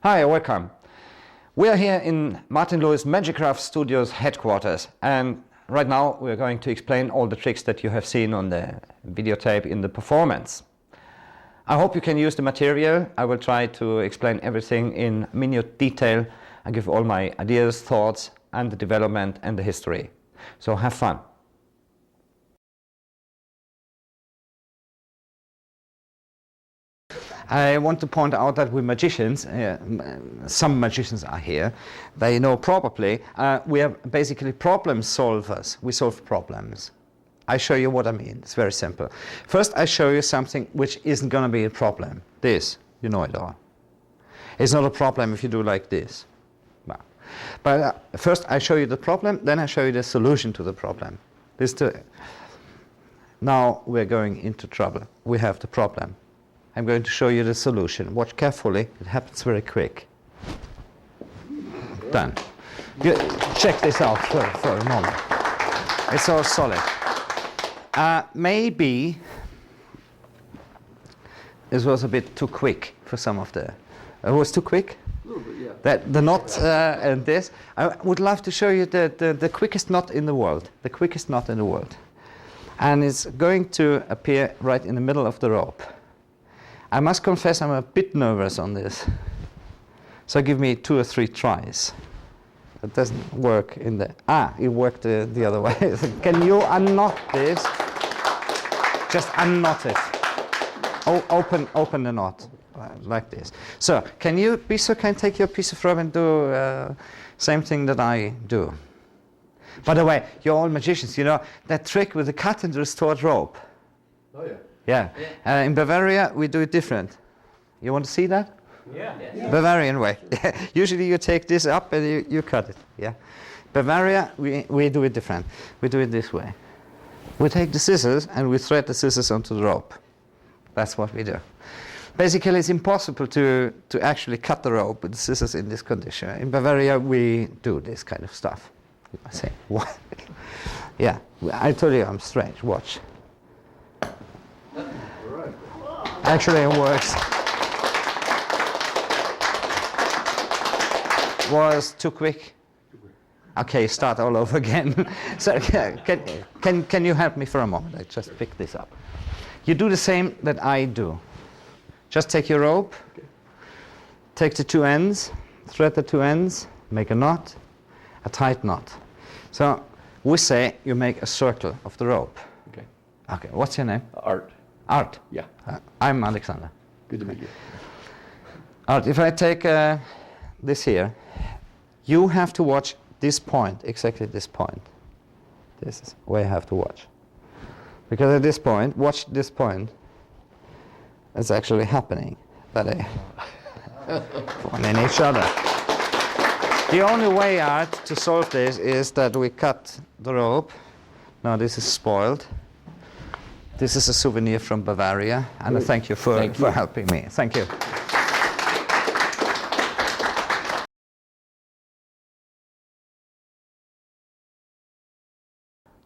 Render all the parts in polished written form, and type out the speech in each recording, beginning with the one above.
Hi, welcome. We are here in Martin Lewis Magicraft Studios headquarters, and right now we're going to explain all the tricks that you have seen on the videotape in the performance. I hope you can use the material. I will try to explain everything in minute detail and give all my ideas, thoughts, and the development and the history. So have fun. I want to point out that we magicians, some magicians are here, they know probably, we are basically problem solvers. We solve problems. I show you what I mean. It's very simple. First I show you something which isn't going to be a problem. This, you know it all. It's not a problem if you do like this. Well, but first I show you the problem, then I show you the solution to the problem. Now we're going into trouble. We have the problem. I'm going to show you the solution. Watch carefully. It happens very quick. Done. Check this out for a moment. It's all solid. Maybe this was a bit too quick for some of the... It was too quick? A little bit, yeah. That, the knot and this. I would love to show you the quickest knot in the world. The quickest knot in the world. And it's going to appear right in the middle of the rope. I must confess I'm a bit nervous on this. So give me 2 or 3 tries. It doesn't work in the... it worked the other way. Can you unknot this? Just unknot it. Open the knot, like this. So, can you be so kind, take your piece of rope and do same thing that I do. By the way, you're all magicians, you know, that trick with the cut and restored rope. Oh yeah. Yeah. In Bavaria, we do it different. You want to see that? Yeah. Bavarian way. Usually you take this up and you cut it. Yeah. Bavaria, we do it different. We do it this way. We take the scissors and we thread the scissors onto the rope. That's what we do. Basically, it's impossible to actually cut the rope with the scissors in this condition. In Bavaria, we do this kind of stuff. I say, what? Yeah. I told you I'm strange. Watch. Actually, it works. Was too quick? Okay, start all over again. So can you help me for a moment? I just pick this up. You do the same that I do. Just take your rope, take the 2 ends, thread the 2 ends, make a knot, a tight knot. So we say you make a circle of the rope. Okay. Okay. What's your name? Art. Art? Yeah. I'm Alexander. Good to meet you. Art, if I take this here, you have to watch this point, exactly this point. This is where you have to watch. Because at this point, watch this point, it's actually happening. That they point in each other. The only way, Art, to solve this is that we cut the rope. Now this is spoiled. This is a souvenir from Bavaria, and I thank you for helping me. Thank you.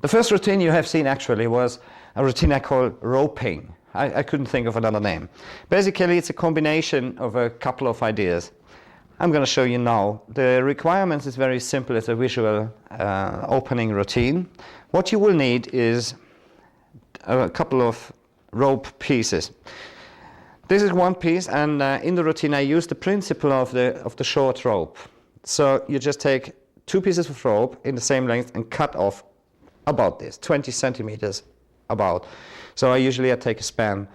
The first routine you have seen actually was a routine I call roping. I couldn't think of another name. Basically, it's a combination of a couple of ideas. I'm going to show you now. The requirements is very simple. It's a visual opening routine. What you will need is a couple of rope pieces. This is one piece, and in the routine I use the principle of the short rope. So you just take 2 pieces of rope in the same length and cut off about this, 20 centimeters about. So I usually take a span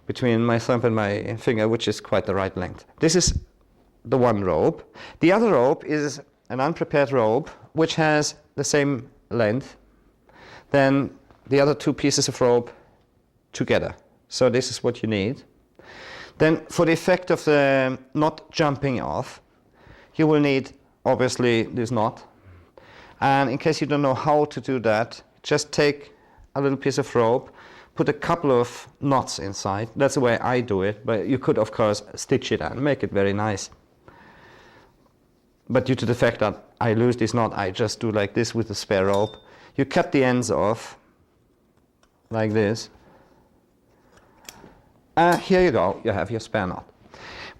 between my thumb and my finger, which is quite the right length. This is the one rope. The other rope is an unprepared rope which has the same length. Then the other 2 pieces of rope together. So this is what you need. Then for the effect of the knot jumping off, you will need obviously this knot. And in case you don't know how to do that, just take a little piece of rope, put a couple of knots inside. That's the way I do it, but you could of course stitch it and make it very nice. But due to the fact that I lose this knot, I just do like this with the spare rope. You cut the ends off, like this. Here you go, you have your spare knot.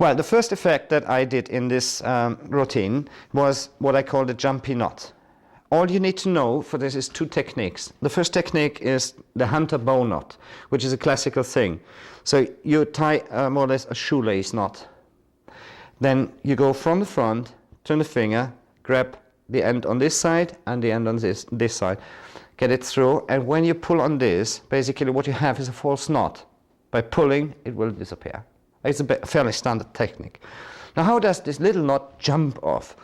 Well, the first effect that I did in this routine was what I call the jumpy knot. All you need to know for this is two techniques. The first technique is the hunter bow knot, which is a classical thing. So you tie more or less a shoelace knot. Then you go from the front, turn the finger, grab the end on this side and the end on this side. Get it through, and when you pull on this, basically what you have is a false knot. By pulling, it will disappear. It's a fairly standard technique. Now, how does this little knot jump off?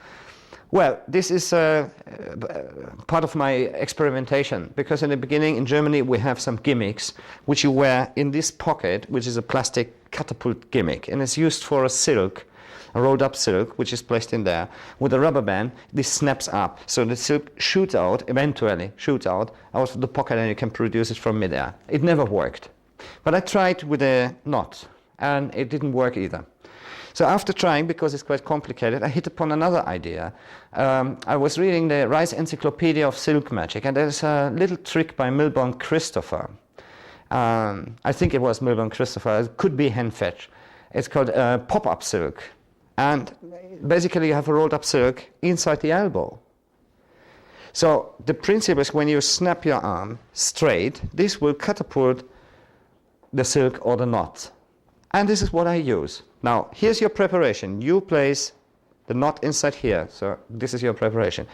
Well, this is part of my experimentation, because in the beginning in Germany we have some gimmicks which you wear in this pocket, which is a plastic catapult gimmick, and it's used for a silk, a rolled up silk, which is placed in there. With a rubber band, this snaps up, so the silk shoots out, eventually shoots out of the pocket, and you can produce it from midair. It never worked. But I tried with a knot, and it didn't work either. So after trying, because it's quite complicated, I hit upon another idea. I was reading the Rice Encyclopedia of Silk Magic, and there's a little trick by Milburn Christopher. I think it was Milburn Christopher. It could be Henfetch. It's called pop-up silk. And basically you have a rolled up silk inside the elbow. So the principle is when you snap your arm straight, this will catapult the silk or the knot. And this is what I use. Now, here's your preparation. You place the knot inside here. So this is your preparation.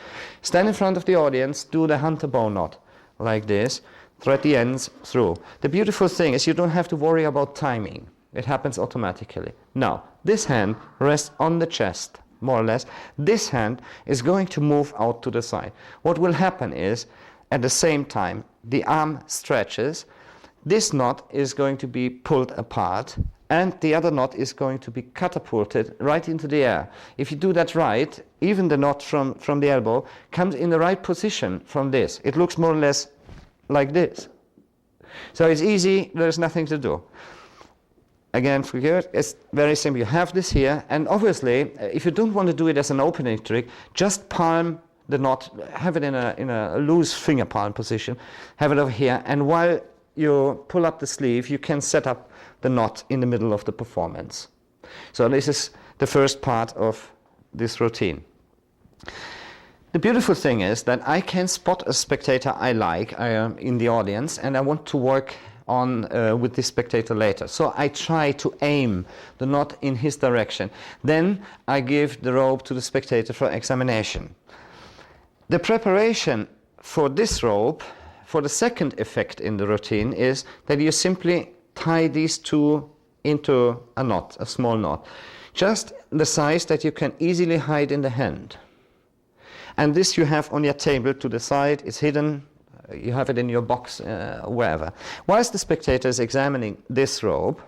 Stand in front of the audience, do the hunter bow knot like this, thread the ends through. The beautiful thing is you don't have to worry about timing. It happens automatically. Now, this hand rests on the chest, more or less. This hand is going to move out to the side. What will happen is, at the same time, the arm stretches. This knot is going to be pulled apart, and the other knot is going to be catapulted right into the air. If you do that right, even the knot from the elbow comes in the right position from this. It looks more or less like this. So it's easy, there's nothing to do. Again, for you, it's very simple. You have this here, and obviously, if you don't want to do it as an opening trick, just palm the knot, have it in a loose finger palm position, have it over here, and while you pull up the sleeve, you can set up the knot in the middle of the performance. So this is the first part of this routine. The beautiful thing is that I can spot a spectator I like in the audience, and I want to work on with this spectator later. So I try to aim the knot in his direction. Then I give the rope to the spectator for examination. The preparation for this rope, for the second effect in the routine, is that you simply tie these two into a knot, a small knot, just the size that you can easily hide in the hand. And this you have on your table to the side, it's hidden, you have it in your box, wherever. Whilst the spectator is examining this rope,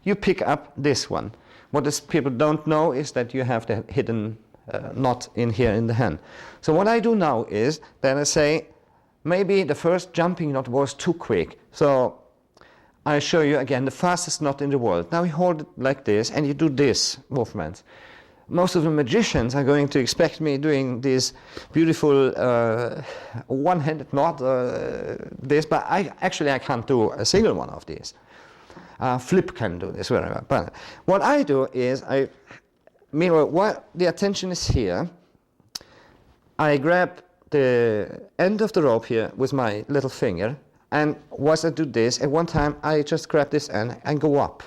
you pick up this one. What people don't know is that you have the hidden knot in here in the hand. So what I do now is that I say, maybe the first jumping knot was too quick. So I show you again the fastest knot in the world. Now you hold it like this and you do this movement. Most of the magicians are going to expect me doing this beautiful one-handed knot, this, but I can't do a single one of these. Flip can do this very well. But what I do is, meanwhile, while the attention is here, I grab the end of the rope here with my little finger, and once I do this, at one time I just grab this end and go up.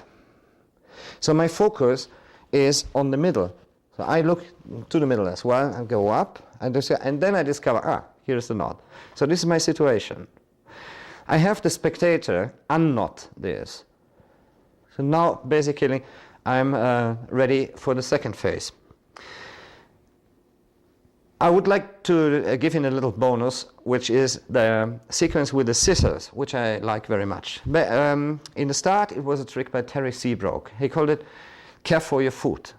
So my focus is on the middle. So I look to the middle as well and go up, and then I discover, here's the knot. So this is my situation. I have the spectator unknot this. So now basically I'm ready for the second phase. I would like to give in a little bonus, which is the sequence with the scissors, which I like very much. But, in the start, it was a trick by Terry Seabrook. He called it "Care for Your Foot."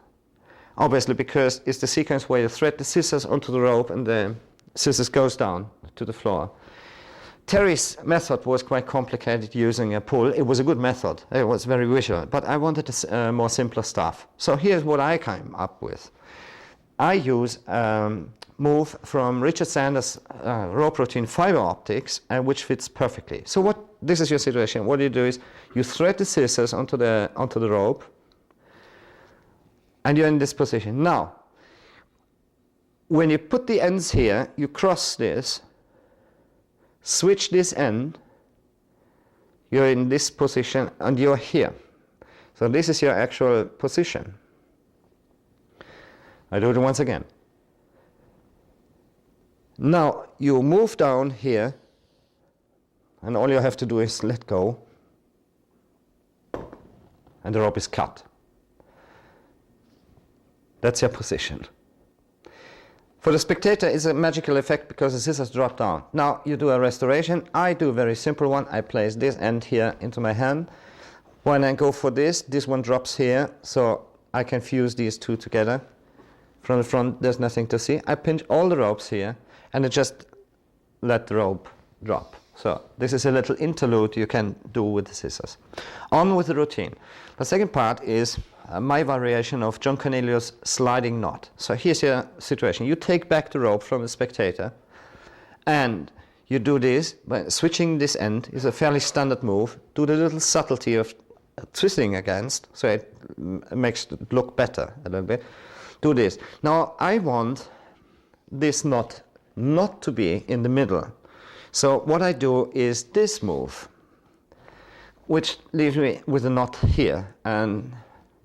Obviously, because it's the sequence where you thread the scissors onto the rope and the scissors goes down to the floor. Terry's method was quite complicated using a pull. It was a good method. It was very visual, but I wanted more simpler stuff. So here's what I came up with. I use move from Richard Sanders' rope routine fiber optics, which fits perfectly. So this is your situation. What you do is you thread the scissors onto the rope, and you're in this position. Now, when you put the ends here, you cross this, switch this end, you're in this position, and you're here. So this is your actual position. I do it once again. Now you move down here, and all you have to do is let go, and the rope is cut. That's your position. For the spectator, it's a magical effect because the scissors drop down. Now you do a restoration. I do a very simple one. I place this end here into my hand. When I go for this one drops here, so I can fuse these two together. From the front, there's nothing to see. I pinch all the ropes here, and I just let the rope drop. So this is a little interlude you can do with the scissors. On with the routine. The second part is my variation of John Cornelius' sliding knot. So here's your situation. You take back the rope from the spectator, and you do this by switching this end. Is a fairly standard move. Do the little subtlety of twisting against, so it makes it look better a little bit. Do this. Now I want this knot not to be in the middle. So what I do is this move, which leaves me with a knot here and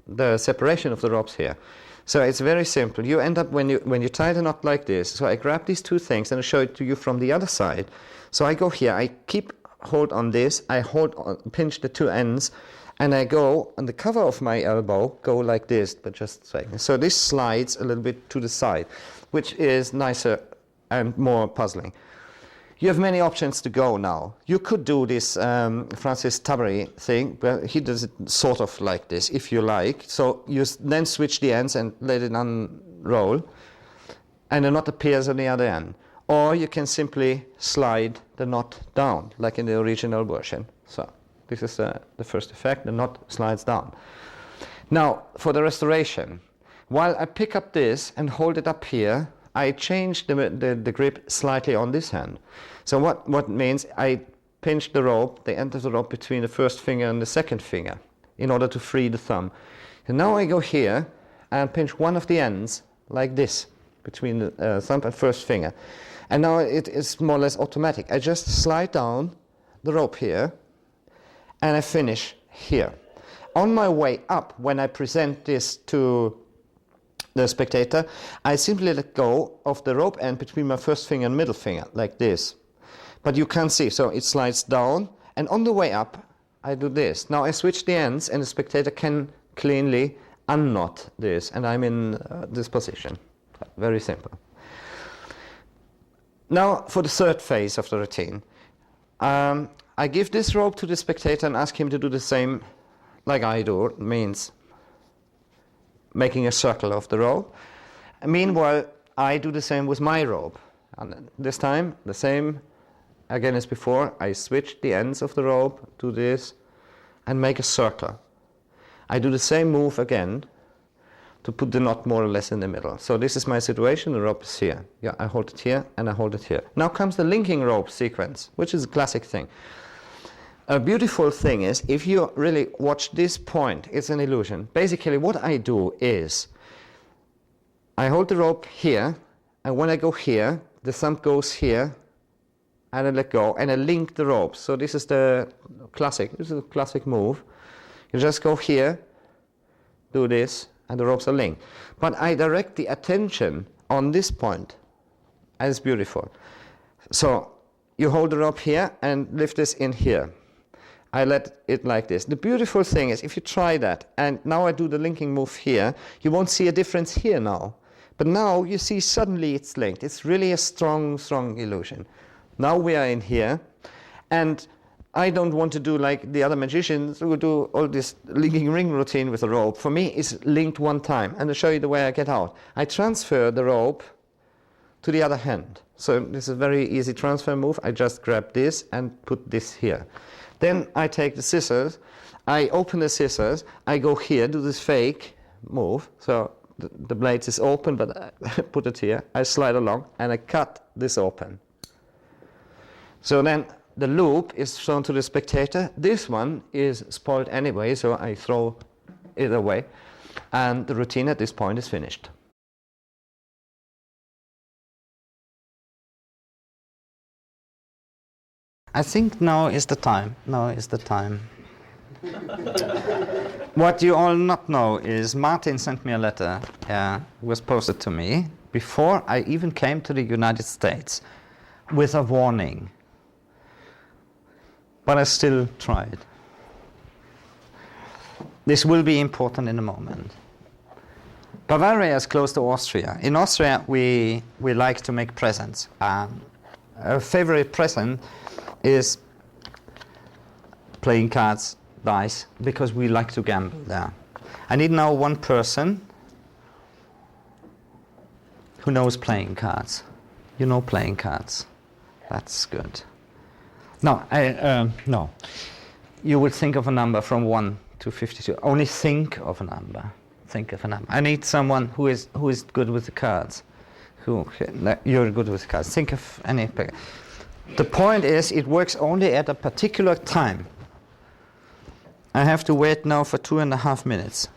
the separation of the ropes here. So it's very simple. You end up when you tie the knot like this. So I grab these two things and I show it to you from the other side. So I go here. I keep hold on this. I pinch the two ends, and I go on the cover of my elbow. Go like this, but just so this slides a little bit to the side, which is nicer and more puzzling. You have many options to go now. You could do this Francis Tabary thing, but he does it sort of like this, if you like. So you then switch the ends and let it unroll, and the knot appears on the other end. Or you can simply slide the knot down, like in the original version. So this is the first effect, the knot slides down. Now, for the restoration, while I pick up this and hold it up here, I change the grip slightly on this hand. So what means I pinch the rope, the end of the rope between the first finger and the second finger in order to free the thumb. And now I go here and pinch one of the ends like this between the thumb and first finger. And now it is more or less automatic. I just slide down the rope here and I finish here. On my way up, when I present this to the spectator, I simply let go of the rope end between my first finger and middle finger, like this. But you can't see, so it slides down, and on the way up, I do this. Now I switch the ends, and the spectator can cleanly unknot this, and I'm in this position. Very simple. Now for the third phase of the routine. I give this rope to the spectator and ask him to do the same like I do. It means making a circle of the rope. Meanwhile, I do the same with my rope. And this time, the same again as before. I switch the ends of the rope, do this, and make a circle. I do the same move again to put the knot more or less in the middle. So this is my situation. The rope is here. Yeah, I hold it here and I hold it here. Now comes the linking rope sequence, which is a classic thing. A beautiful thing is, if you really watch this point, it's an illusion. Basically, what I do is, I hold the rope here, and when I go here, the thumb goes here, and I let go, and I link the ropes. So this is the classic. This is a classic move. You just go here, do this, and the ropes are linked. But I direct the attention on this point, and it's beautiful. So you hold the rope here and lift this in here. I let it like this. The beautiful thing is, if you try that, and now I do the linking move here, you won't see a difference here now. But now you see suddenly it's linked. It's really a strong, strong illusion. Now we are in here, and I don't want to do like the other magicians who do all this linking ring routine with a rope. For me, it's linked one time, and I'll show you the way I get out. I transfer the rope to the other hand. So this is a very easy transfer move. I just grab this and put this here. Then I take the scissors, I open the scissors, I go here, do this fake move. So the blade is open, but I put it here. I slide along and I cut this open. So then the loop is shown to the spectator. This one is spoiled anyway, so I throw it away. and the routine at this point is finished. I think now is the time. Now is the time. What you all not know is Martin sent me a letter, was posted to me before I even came to the United States with a warning. But I still tried. This will be important in a moment. Bavaria is close to Austria. In Austria, we like to make presents. Our favorite present is playing cards, dice, because we like to gamble there. I need now one person who knows playing cards. You know playing cards. That's good. No, no. You would think of a number from 1 to 52. Only think of a number. Think of a number. I need someone who is good with the cards. You're good with the cards. Think of any. The point is, it works only at a particular time. I have to wait now for 2.5 minutes.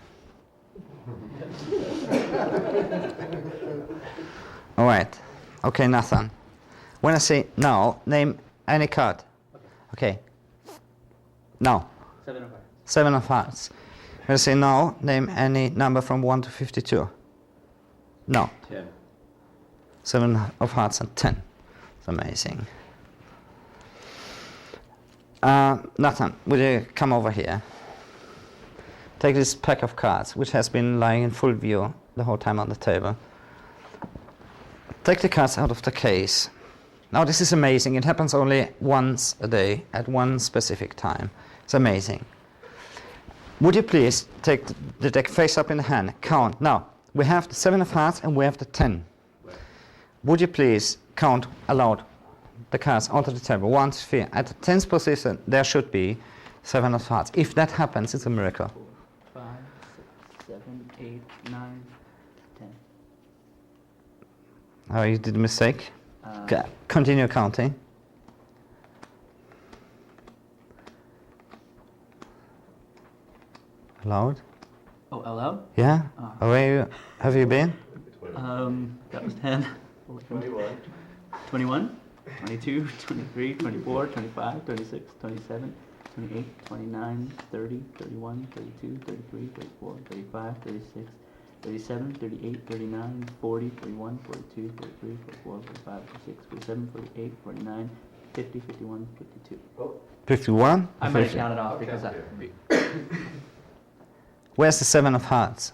All right. Okay, Nathan. When I say now, name any card. Okay. Now. 7 of hearts. 7 of hearts. When I say now, name any number from 1 to 52. No. 10. 7 of hearts and 10. It's amazing. Nathan, will you come over here? Take this pack of cards, which has been lying in full view the whole time on the table. Take the cards out of the case. Now this is amazing. It happens only once a day at one specific time. It's amazing. Would you please take the deck face up in the hand? Count. Now, we have the 7 of hearts and we have the 10. Would you please count aloud the cards onto the table? 1, 2, 3. At the 10th position, there should be 7 of hearts. If that happens, it's a miracle. 4, 5, 6, 7, 8, 9, 10. Oh, you did a mistake? Continue counting. Loud? Oh, aloud? Yeah? Where have you been? That was 10. 21, 22, 23, 24, 25, 26, 27, 28, 29, 30, 31, 32, 33, 34, 35, 36, 37, 38, 39, 40, 41, 42, 43, 44, 45, 46, 47, 48, 49, 50, 51, 52. 51? I might have counted off because Where's the 7 of hearts?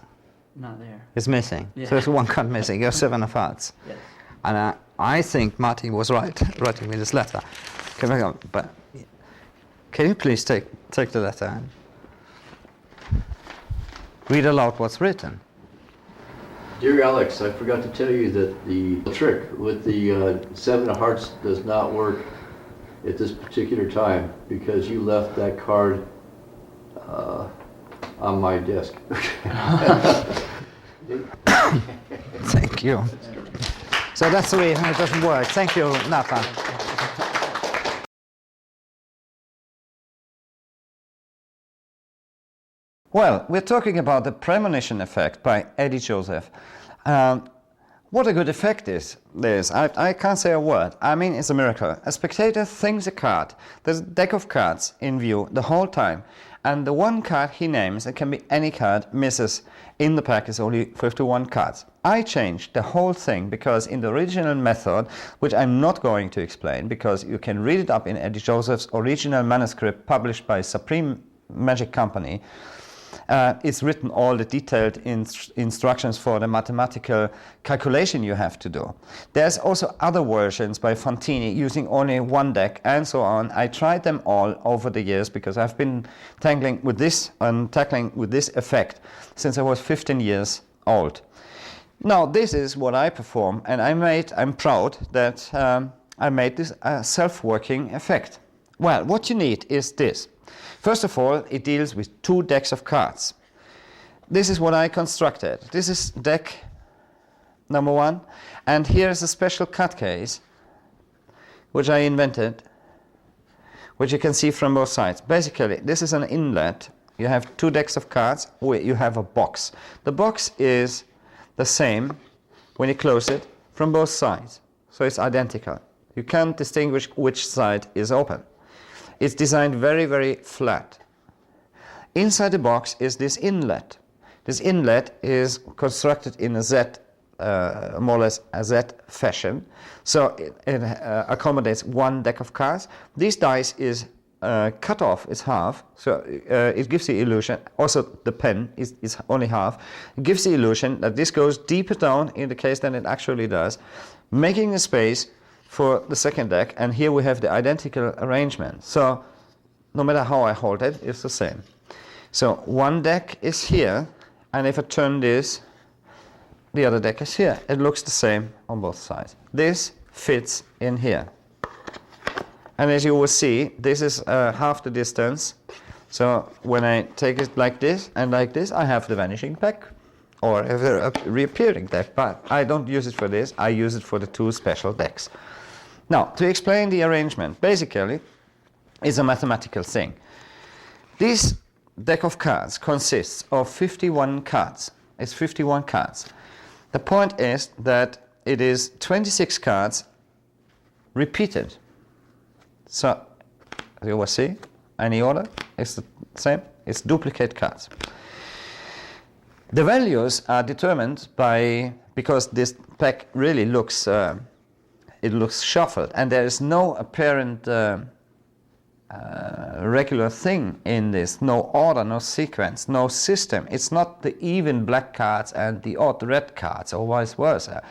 not there. It's missing. Yeah. So there's one card missing. You're 7 of hearts. Yes. And I think Martin was right writing me this letter. But can you please take the letter and read aloud what's written? Dear Alex, I forgot to tell you that the trick with the 7 of hearts does not work at this particular time because you left that card on my desk. Thank you. So that's the reason it doesn't work. Thank you, Nathan. Well, we're talking about the Premonition effect by Eddie Joseph. What a good effect is this. I can't say a word. I mean, it's a miracle. A spectator thinks a card. There's a deck of cards in view the whole time. And the one card he names, it can be any card, misses. In the pack is only 51 cards. I changed the whole thing because in the original method, which I'm not going to explain, because you can read it up in Eddie Joseph's original manuscript published by Supreme Magic Company, it's written all the detailed instructions for the mathematical calculation you have to do. There's also other versions by Fontini using only one deck and so on. I tried them all over the years because I've been tackling with this effect since I was 15 years old. Now this is what I perform, and I'm proud that I made this a self-working effect. Well, what you need is this. First of all, it deals with 2 decks of cards. This is what I constructed. This is deck number 1, and here is a special card case which I invented, which you can see from both sides. Basically, this is an inlet You have two decks of cards where you have a box. The box is the same when you close it from both sides. So it's identical. You can't distinguish which side is open. It's designed very, very flat. Inside the box is this inlet. This inlet is constructed in a Z, more or less a Z fashion. So it accommodates one deck of cards. This dice is cut off, it's half, so it gives the illusion, also the pen is only half, it gives the illusion that this goes deeper down in the case than it actually does, making a space for the second deck, and here we have the identical arrangement. So no matter how I hold it, it's the same. So one deck is here, and if I turn this, the other deck is here. It looks the same on both sides. This fits in here. And as you will see, this is half the distance. So when I take it like this and like this, I have the vanishing deck or a reappearing deck. But I don't use it for this. I use it for the two special decks. Now, to explain the arrangement, basically, is a mathematical thing. This deck of cards consists of 51 cards. It's 51 cards. The point is that it is 26 cards repeated. So, as you will see, any order is the same. It's duplicate cards. The values are determined by, because this pack really looks, it looks shuffled, and there is no apparent regular thing in this, no order, no sequence, no system. It's not the even black cards and the odd red cards, or vice versa.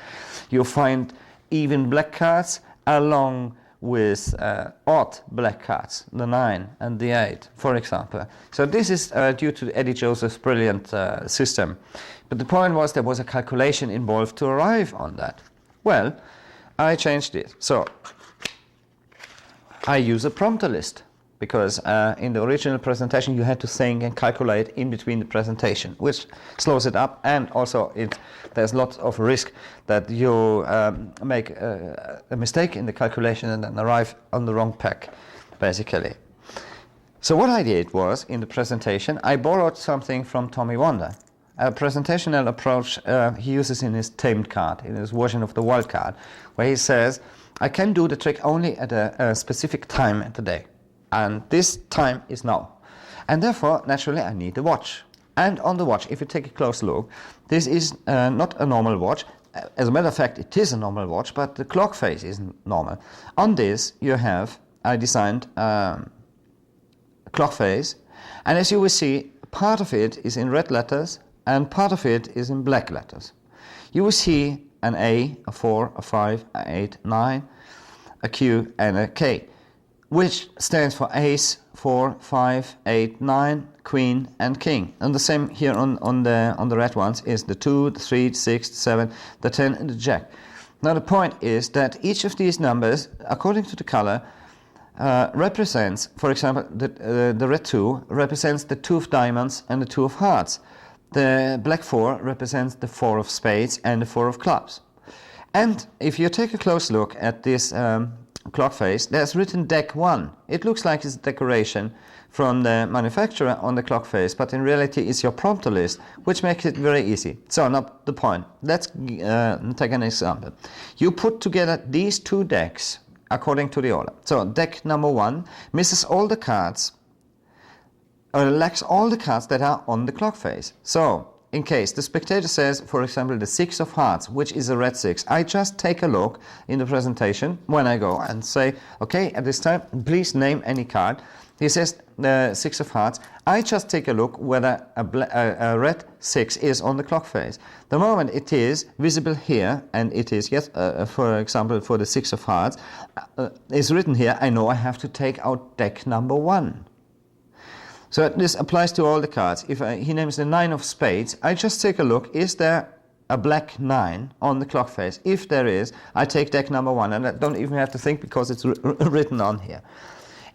You find even black cards along with odd black cards, the 9 and the 8, for example. So this is due to Eddie Joseph's brilliant system. But the point was there was a calculation involved to arrive on that. Well, I changed it. So I use a prompter list, because in the original presentation you had to think and calculate in between the presentation, which slows it up, and also there's lots of risk that you make a mistake in the calculation and then arrive on the wrong pack, basically. So what I did was, in the presentation, I borrowed something from Tommy Wonder. A presentational approach he uses in his tamed card, in his version of the wild card, where he says, I can do the trick only at a specific time at the day. And this time is now. And therefore, naturally, I need the watch. And on the watch, if you take a close look, this is not a normal watch. As a matter of fact, it is a normal watch, but the clock face isn't normal. On this, you have, I designed a clock face. And as you will see, part of it is in red letters, and part of it is in black letters. You will see an A, a 4, a 5, a 8, 9, a Q, and a K, which stands for Ace, 4, 5, 8, 9, Queen, and King. And the same here on the red ones is the 2, the 3, the 6, the 7, the 10, and the Jack. Now the point is that each of these numbers, according to the color, represents, for example, the red 2 represents the 2 of diamonds and the 2 of hearts. The black 4 represents the 4 of spades and the 4 of clubs. And if you take a close look at this clock face, there's written deck 1. It looks like it's a decoration from the manufacturer on the clock face, but in reality it's your prompter list, which makes it very easy. So, not the point. Let's take an example. You put together these 2 decks according to the order. So, deck number 1 misses all the cards, or lacks all the cards that are on the clock face. So, in case the spectator says, for example, the 6 of hearts, which is a red 6, I just take a look in the presentation when I go and say, okay, at this time, please name any card. He says the 6 of hearts. I just take a look whether a red 6 is on the clock face. The moment it is visible here, and it is, yes, for example, for the 6 of hearts, is written here, I know I have to take out deck number 1. So this applies to all the cards. If he names the 9 of spades, I just take a look, is there a black 9 on the clock face? If there is, I take deck number 1, and I don't even have to think because it's written on here.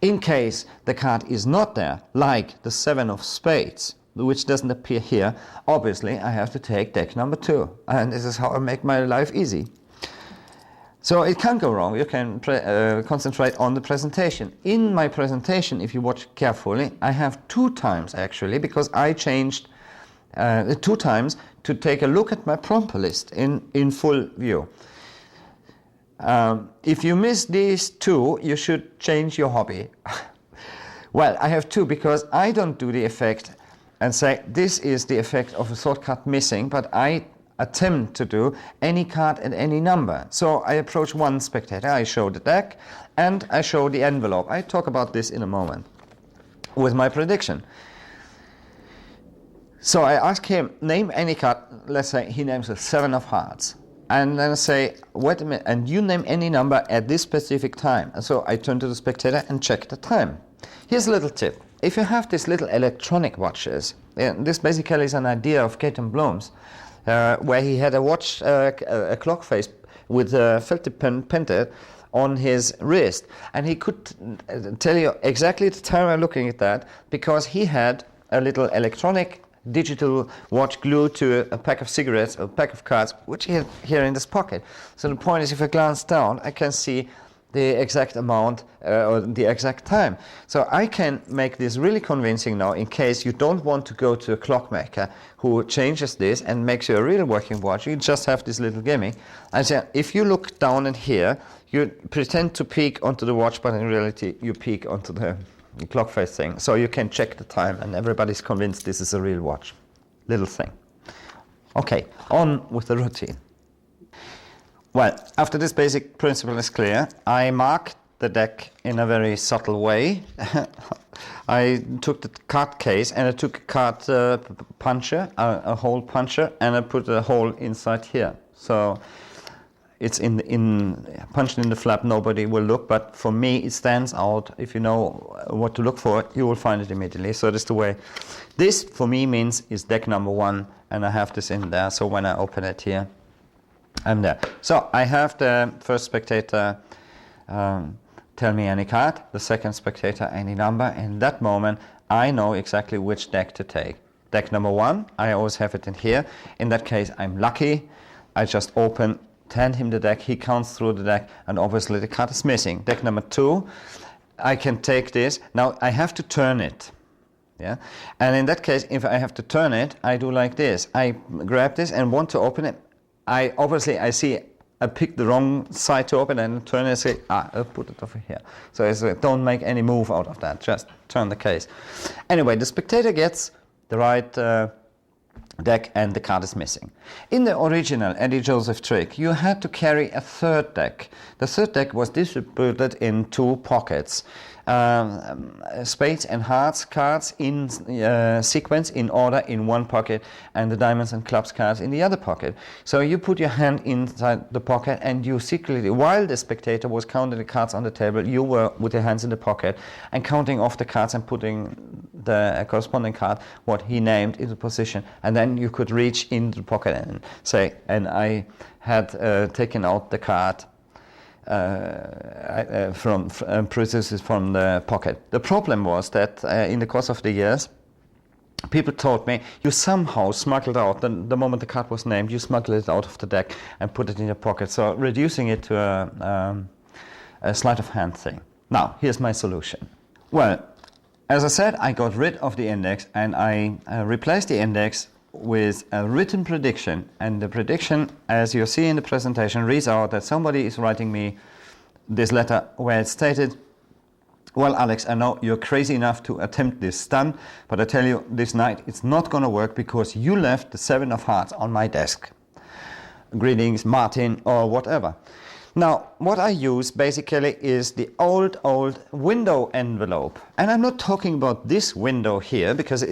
In case the card is not there, like the 7 of spades, which doesn't appear here, obviously I have to take deck number 2. And this is how I make my life easy. So it can't go wrong. You can concentrate on the presentation. In my presentation, if you watch carefully, I have 2 times actually, because I changed 2 times to take a look at my prompter list in full view. If you miss these 2, you should change your hobby. Well, I have 2 because I don't do the effect and say this is the effect of a thought card missing, but I attempt to do any card and any number. So I approach one spectator, I show the deck, and I show the envelope. I talk about this in a moment with my prediction. So I ask him, name any card. Let's say he names a 7 of hearts. And then I say, wait a minute, and you name any number at this specific time. And so I turn to the spectator and check the time. Here's a little tip. If you have these little electronic watches, this basically is an idea of Gaten Bloom's, where he had a watch, a clock face with a felt painted on his wrist, and he could tell you exactly the time I'm looking at that, because he had a little electronic digital watch glued to a pack of cigarettes or a pack of cards, which he had here in this pocket. So the point is, if I glance down, I can see the exact amount or the exact time. So I can make this really convincing now, in case you don't want to go to a clockmaker who changes this and makes you a real working watch. You just have this little gimmick. I say, if you look down in here, you pretend to peek onto the watch, but in reality you peek onto the clock face thing. So you can check the time and everybody's convinced this is a real watch. Little thing. Okay, on with the routine. Well, after this basic principle is clear, I mark the deck in a very subtle way. I took the card case and I took a card puncher, a hole puncher, and I put a hole inside here. So it's punched in the flap, nobody will look, but for me it stands out. If you know what to look for, you will find it immediately. So that's the way. This for me means is deck number 1, and I have this in there, so when I open it here, I'm there. So I have the first spectator tell me any card, the second spectator any number. In that moment, I know exactly which deck to take. Deck number 1, I always have it in here. In that case, I'm lucky. I just hand him the deck, he counts through the deck, and obviously the card is missing. Deck number 2, I can take this. Now I have to turn it. Yeah, and in that case, if I have to turn it, I do like this. I grab this and want to open it. I see I picked the wrong side to open and turn it and say, I'll put it over here. So don't make any move out of that, just turn the case. Anyway, the spectator gets the right deck and the card is missing. In the original Eddie Joseph trick, you had to carry a 3rd deck. The 3rd deck was distributed in 2 pockets. Spades and hearts cards in sequence, in order, in one pocket, and the diamonds and clubs cards in the other pocket. So you put your hand inside the pocket and you secretly, while the spectator was counting the cards on the table, you were with your hands in the pocket and counting off the cards and putting the corresponding card, what he named, into position, and then you could reach into the pocket and say, and I had taken out the card from the pocket. The problem was that in the course of the years, people told me you somehow smuggled out, the moment the card was named, you smuggled it out of the deck and put it in your pocket, so reducing it to a sleight of hand thing. Now, here's my solution. Well, as I said, I got rid of the index and I replaced the index with a written prediction, and the prediction, as you see in the presentation, reads out that somebody is writing me this letter where it's stated, well, Alex, I know you're crazy enough to attempt this stunt, but I tell you, this night it's not going to work because you left the 7 of hearts on my desk. Greetings, Martin, or whatever. Now, what I use basically is the old window envelope. And I'm not talking about this window here, because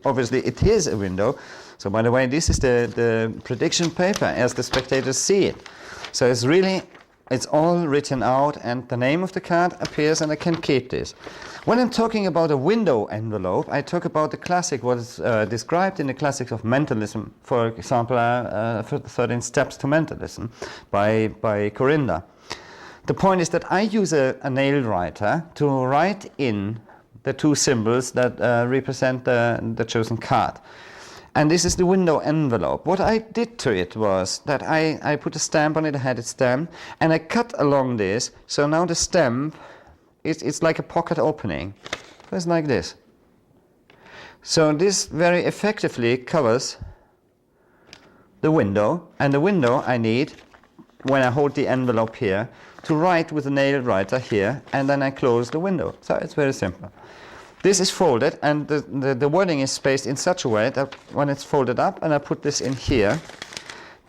obviously it is a window. So by the way, this is the prediction paper as the spectators see it. So it's all written out and the name of the card appears and I can keep this. When I'm talking about a window envelope, I talk about the classic, what is described in the classics of mentalism. For example, 13 Steps to Mentalism by Corinda. The point is that I use a nail writer to write in the 2 symbols that represent the chosen card. And this is the window envelope. What I did to it was that I put a stamp on it, I had it stamped, and I cut along this, so now the stamp, it's like a pocket opening. It's like this. So this very effectively covers the window, and the window I need, when I hold the envelope here, to write with a nail writer here, and then I close the window. So it's very simple. This is folded, and the wording is spaced in such a way that when it's folded up and I put this in here,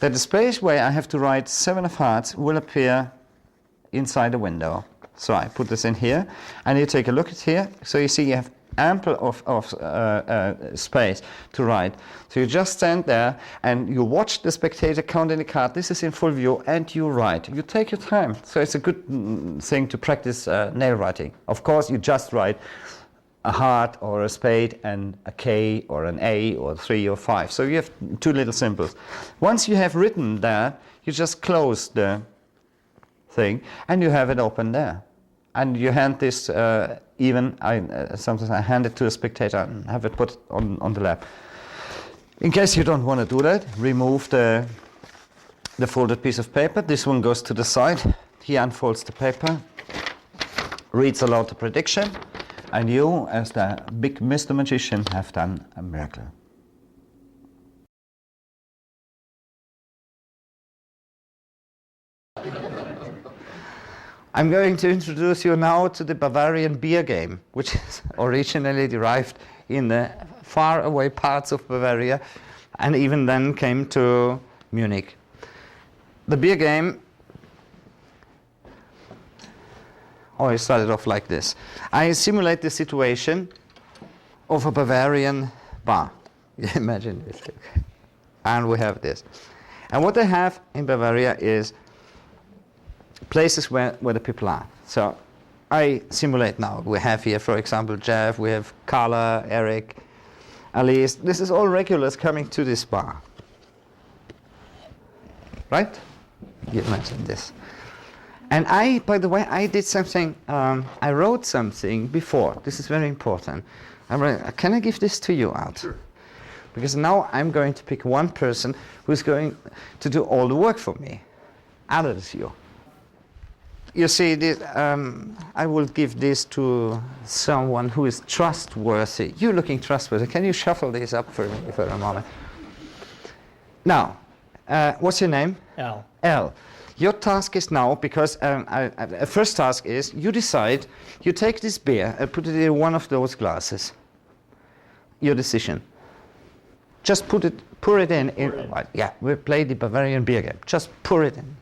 that the space where I have to write 7 of hearts will appear inside the window. So I put this in here, and you take a look at here, so you see you have ample of space to write. So you just stand there and you watch the spectator counting the card. This is in full view, and you write. You take your time. So it's a good thing to practice nail writing. Of course, you just write a heart or a spade and a K or an A or 3 or 5. So you have 2 little symbols. Once you have written that, you just close the thing and you have it open there. And you hand this sometimes I hand it to a spectator and have it put on the lap. In case you don't want to do that, remove the folded piece of paper. This one goes to the side. He unfolds the paper, reads aloud the prediction, and you, as the big Mr. Magician, have done a miracle. I'm going to introduce you now to the Bavarian beer game, which is originally derived in the faraway parts of Bavaria, and even then came to Munich. The beer game, it started off like this. I simulate the situation of a Bavarian bar. You imagine this. And we have this. And what they have in Bavaria is places where the people are. So I simulate now. We have here, for example, Jeff, we have Carla, Eric, Alice. This is all regulars coming to this bar. Right? You imagine this. And by the way, I did something, I wrote something before. This is very important. Can I give this to you out? Sure. Because now I'm going to pick one person who's going to do all the work for me. Others you. You see, this, I will give this to someone who is trustworthy. You're looking trustworthy. Can you shuffle this up for me for a moment? Now, what's your name? Al. Al. Your task is now, because first task is you decide, you take this beer and put it in one of those glasses. Your decision. Just pour it in. Right, yeah, we play the Bavarian beer game. Just pour it in.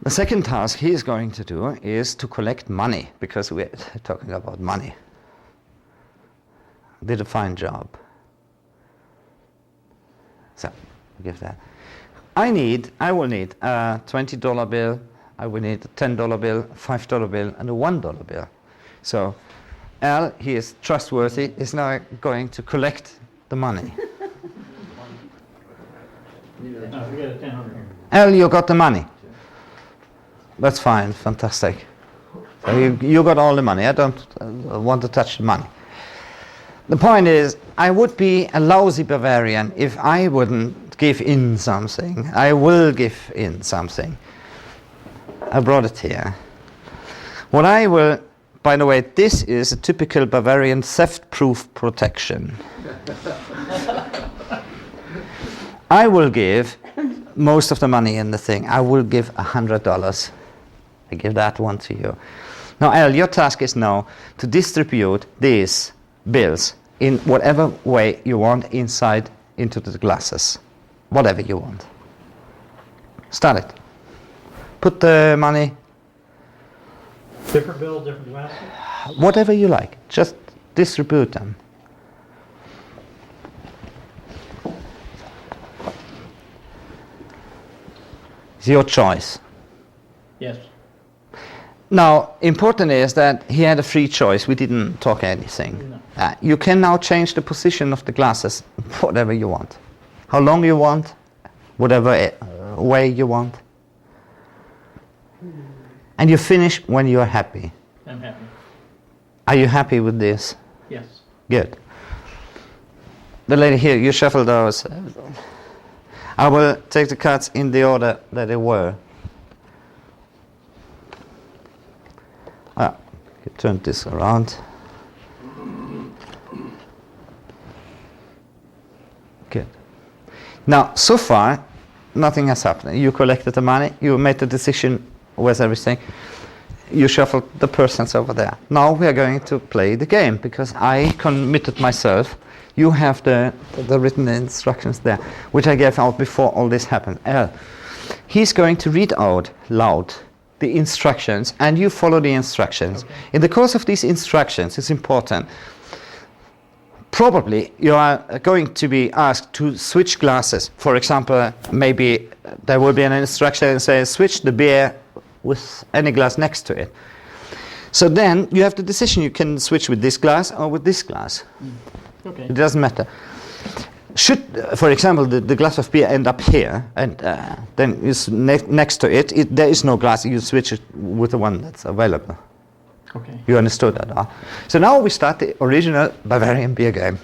The second task he is going to do is to collect money, because we're talking about money. Did a fine job. So, give that. I will need a $20 bill, I will need a $10 bill, a $5 bill, and a $1 bill. So, Al, he is trustworthy, is now going to collect the money. We got a 10 here. Al, you got the money. That's fine, fantastic. So you got all the money. I don't want to touch the money. The point is, I would be a lousy Bavarian if I wouldn't give in something. I will give in something. I brought it here. What I will, by the way, this is a typical Bavarian theft-proof protection. I will give most of the money in the thing. I will give $100. I give that one to you. Now, Al, your task is now to distribute these bills in whatever way you want inside into the glasses. Whatever you want. Start it. Put the money. Different bills, different glasses? Whatever you like. Just distribute them. It's your choice. Yes. Now, important is that he had a free choice. We didn't talk anything. No. You can now change the position of the glasses, whatever you want. How long you want, whatever way you want. And you finish when you are happy. I'm happy. Are you happy with this? Yes. Good. The lady here, you shuffle those. I will take the cards in the order that they were. You turn this around. Good. Now, so far, nothing has happened. You collected the money, you made the decision with everything. You shuffled the persons over there. Now we are going to play the game, because I committed myself. You have the written instructions there, which I gave out before all this happened. He's going to read out loud the instructions, and you follow the instructions. Okay. In the course of these instructions, it's important. Probably you are going to be asked to switch glasses. For example, maybe there will be an instruction that says switch the beer with any glass next to it. So then you have the decision. You can switch with this glass or with this glass. Okay. It doesn't matter. Should, for example, the glass of beer end up here, and then is next to it, there is no glass. You switch it with the one that's available. Okay. You understood that, huh? So now we start the original Bavarian beer game.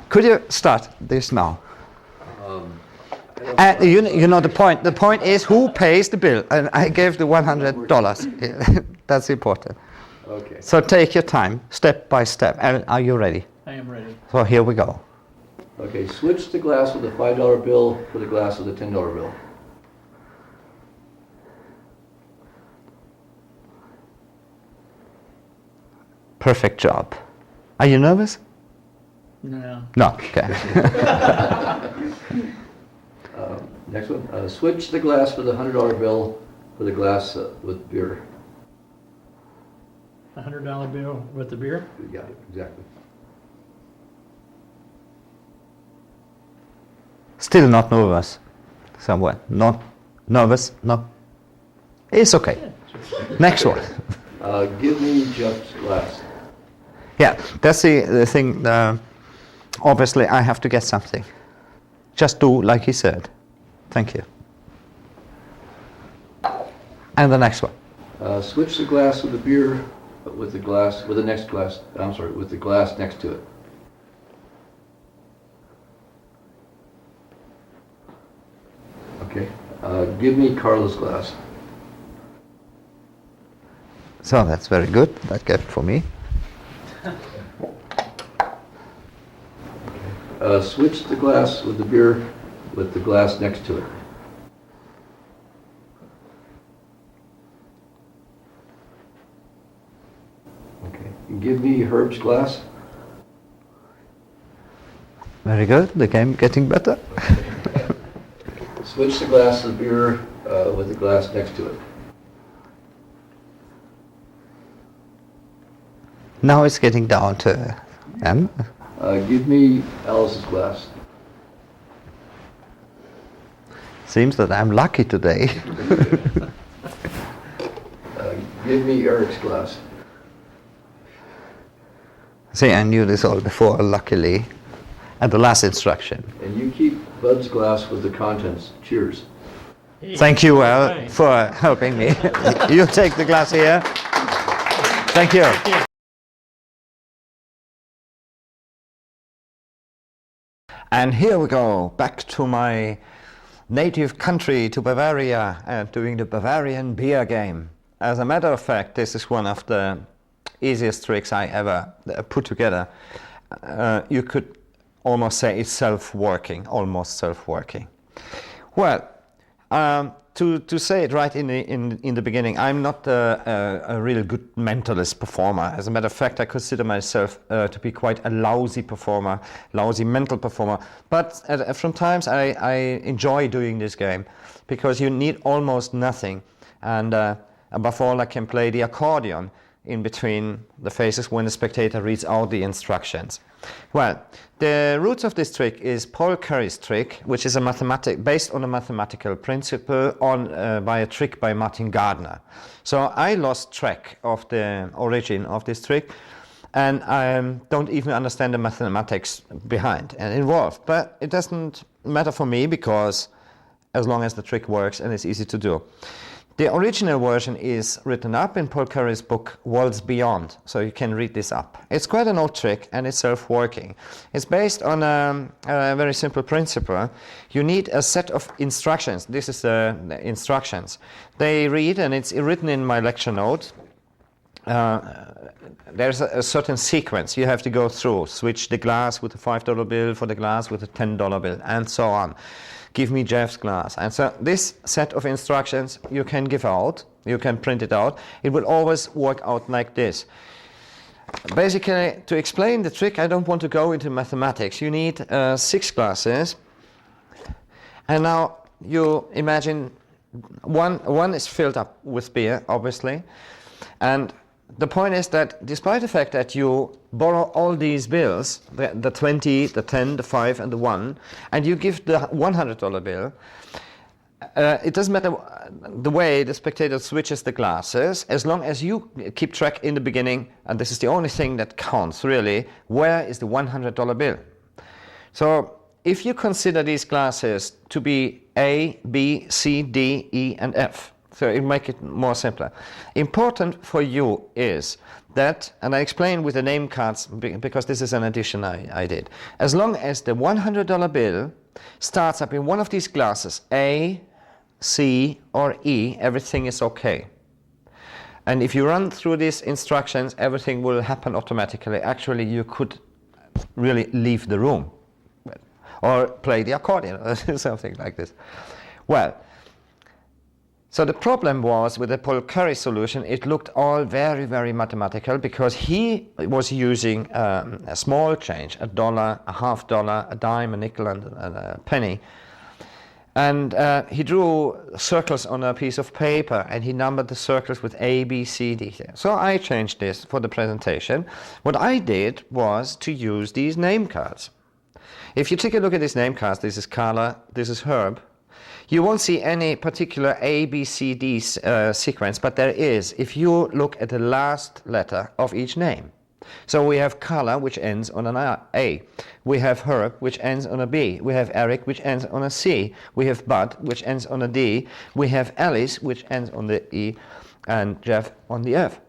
Could you start this now? You know the point. The point is who pays the bill, and I gave the $100. That's important. Okay. So take your time, step by step. And are you ready? I am ready. So here we go. Okay, switch the glass with a $5 bill for the glass with a $10 bill. Perfect job. Are you nervous? No. No. Okay. Next one, switch the glass with a $100 bill for the glass with beer. $100 bill with the beer? You got it, exactly. Still not nervous. Somewhat. Not nervous. No. It's okay. Next one. Give me Jeff's glass. Yeah, that's the thing. Obviously, I have to get something. Just do like he said. Thank you. And the next one. Switch the glass with the beer with the glass with the next glass. I'm sorry, with the glass next to it. Okay. Give me Carla's glass. So that's very good. That gift for me. Switch the glass with the beer with the glass next to it. Okay. Give me Herb's glass. Very good. The game getting better. Switch the glass of beer with the glass next to it. Now it's getting down to M. Give me Alice's glass. Seems that I'm lucky today. Give me Eric's glass. See, I knew this all before, luckily. And the last instruction. And you keep Bud's glass with the contents. Cheers. Thank you, Al, for helping me. You take the glass here. Thank you. And here we go, back to my native country, to Bavaria, and doing the Bavarian beer game. As a matter of fact, this is one of the easiest tricks I ever put together. You could almost say it's self-working, almost self-working. Well, to say it right in the beginning, I'm not a real good mentalist performer. As a matter of fact, I consider myself to be quite a lousy performer, lousy mental performer. But from times I enjoy doing this game because you need almost nothing. And above all, I can play the accordion in between the phases when the spectator reads out the instructions. Well, the roots of this trick is Paul Curry's trick, which is based on a mathematical principle by a trick by Martin Gardner. So I lost track of the origin of this trick, and I don't even understand the mathematics behind and involved. But it doesn't matter for me because as long as the trick works and it's easy to do. The original version is written up in Paul Curry's book Worlds Beyond, so you can read this up. It's quite an old trick and it's self-working. It's based on a very simple principle. You need a set of instructions. This is the instructions. They read, and it's written in my lecture notes. There's a certain sequence you have to go through. Switch the glass with a $5 bill for the glass with a $10 bill, and so on. Give me Jeff's glass. And so this set of instructions you can give out, you can print it out. It will always work out like this. Basically, to explain the trick, I don't want to go into mathematics. You need 6 glasses. And now you imagine one is filled up with beer, obviously. And the point is that despite the fact that you borrow all these bills, the 20, the 10, the 5, and the 1, and you give the $100 bill, it doesn't matter the way the spectator switches the glasses, as long as you keep track in the beginning, and this is the only thing that counts really, where is the $100 bill. So if you consider these glasses to be A, B, C, D, E, and F, so it make it more simpler. Important for you is that, and I explain with the name cards because this is an addition I did. As long as the $100 bill starts up in one of these glasses, A, C, or E, everything is okay. And if you run through these instructions, everything will happen automatically. Actually, you could really leave the room or play the accordion or something like this. Well, so the problem was with the Paul Curry solution, it looked all very, very mathematical because he was using a small change, $1, a $half, a dime, a nickel, and a penny. And he drew circles on a piece of paper and he numbered the circles with A, B, C, D. So I changed this for the presentation. What I did was to use these name cards. If you take a look at these name cards, this is Carla, this is Herb. You won't see any particular A, B, C, D sequence, but there is if you look at the last letter of each name. So we have Carla, which ends on an A. We have Herb, which ends on a B. We have Eric, which ends on a C. We have Bud, which ends on a D. We have Alice, which ends on the E, and Jeff on the F.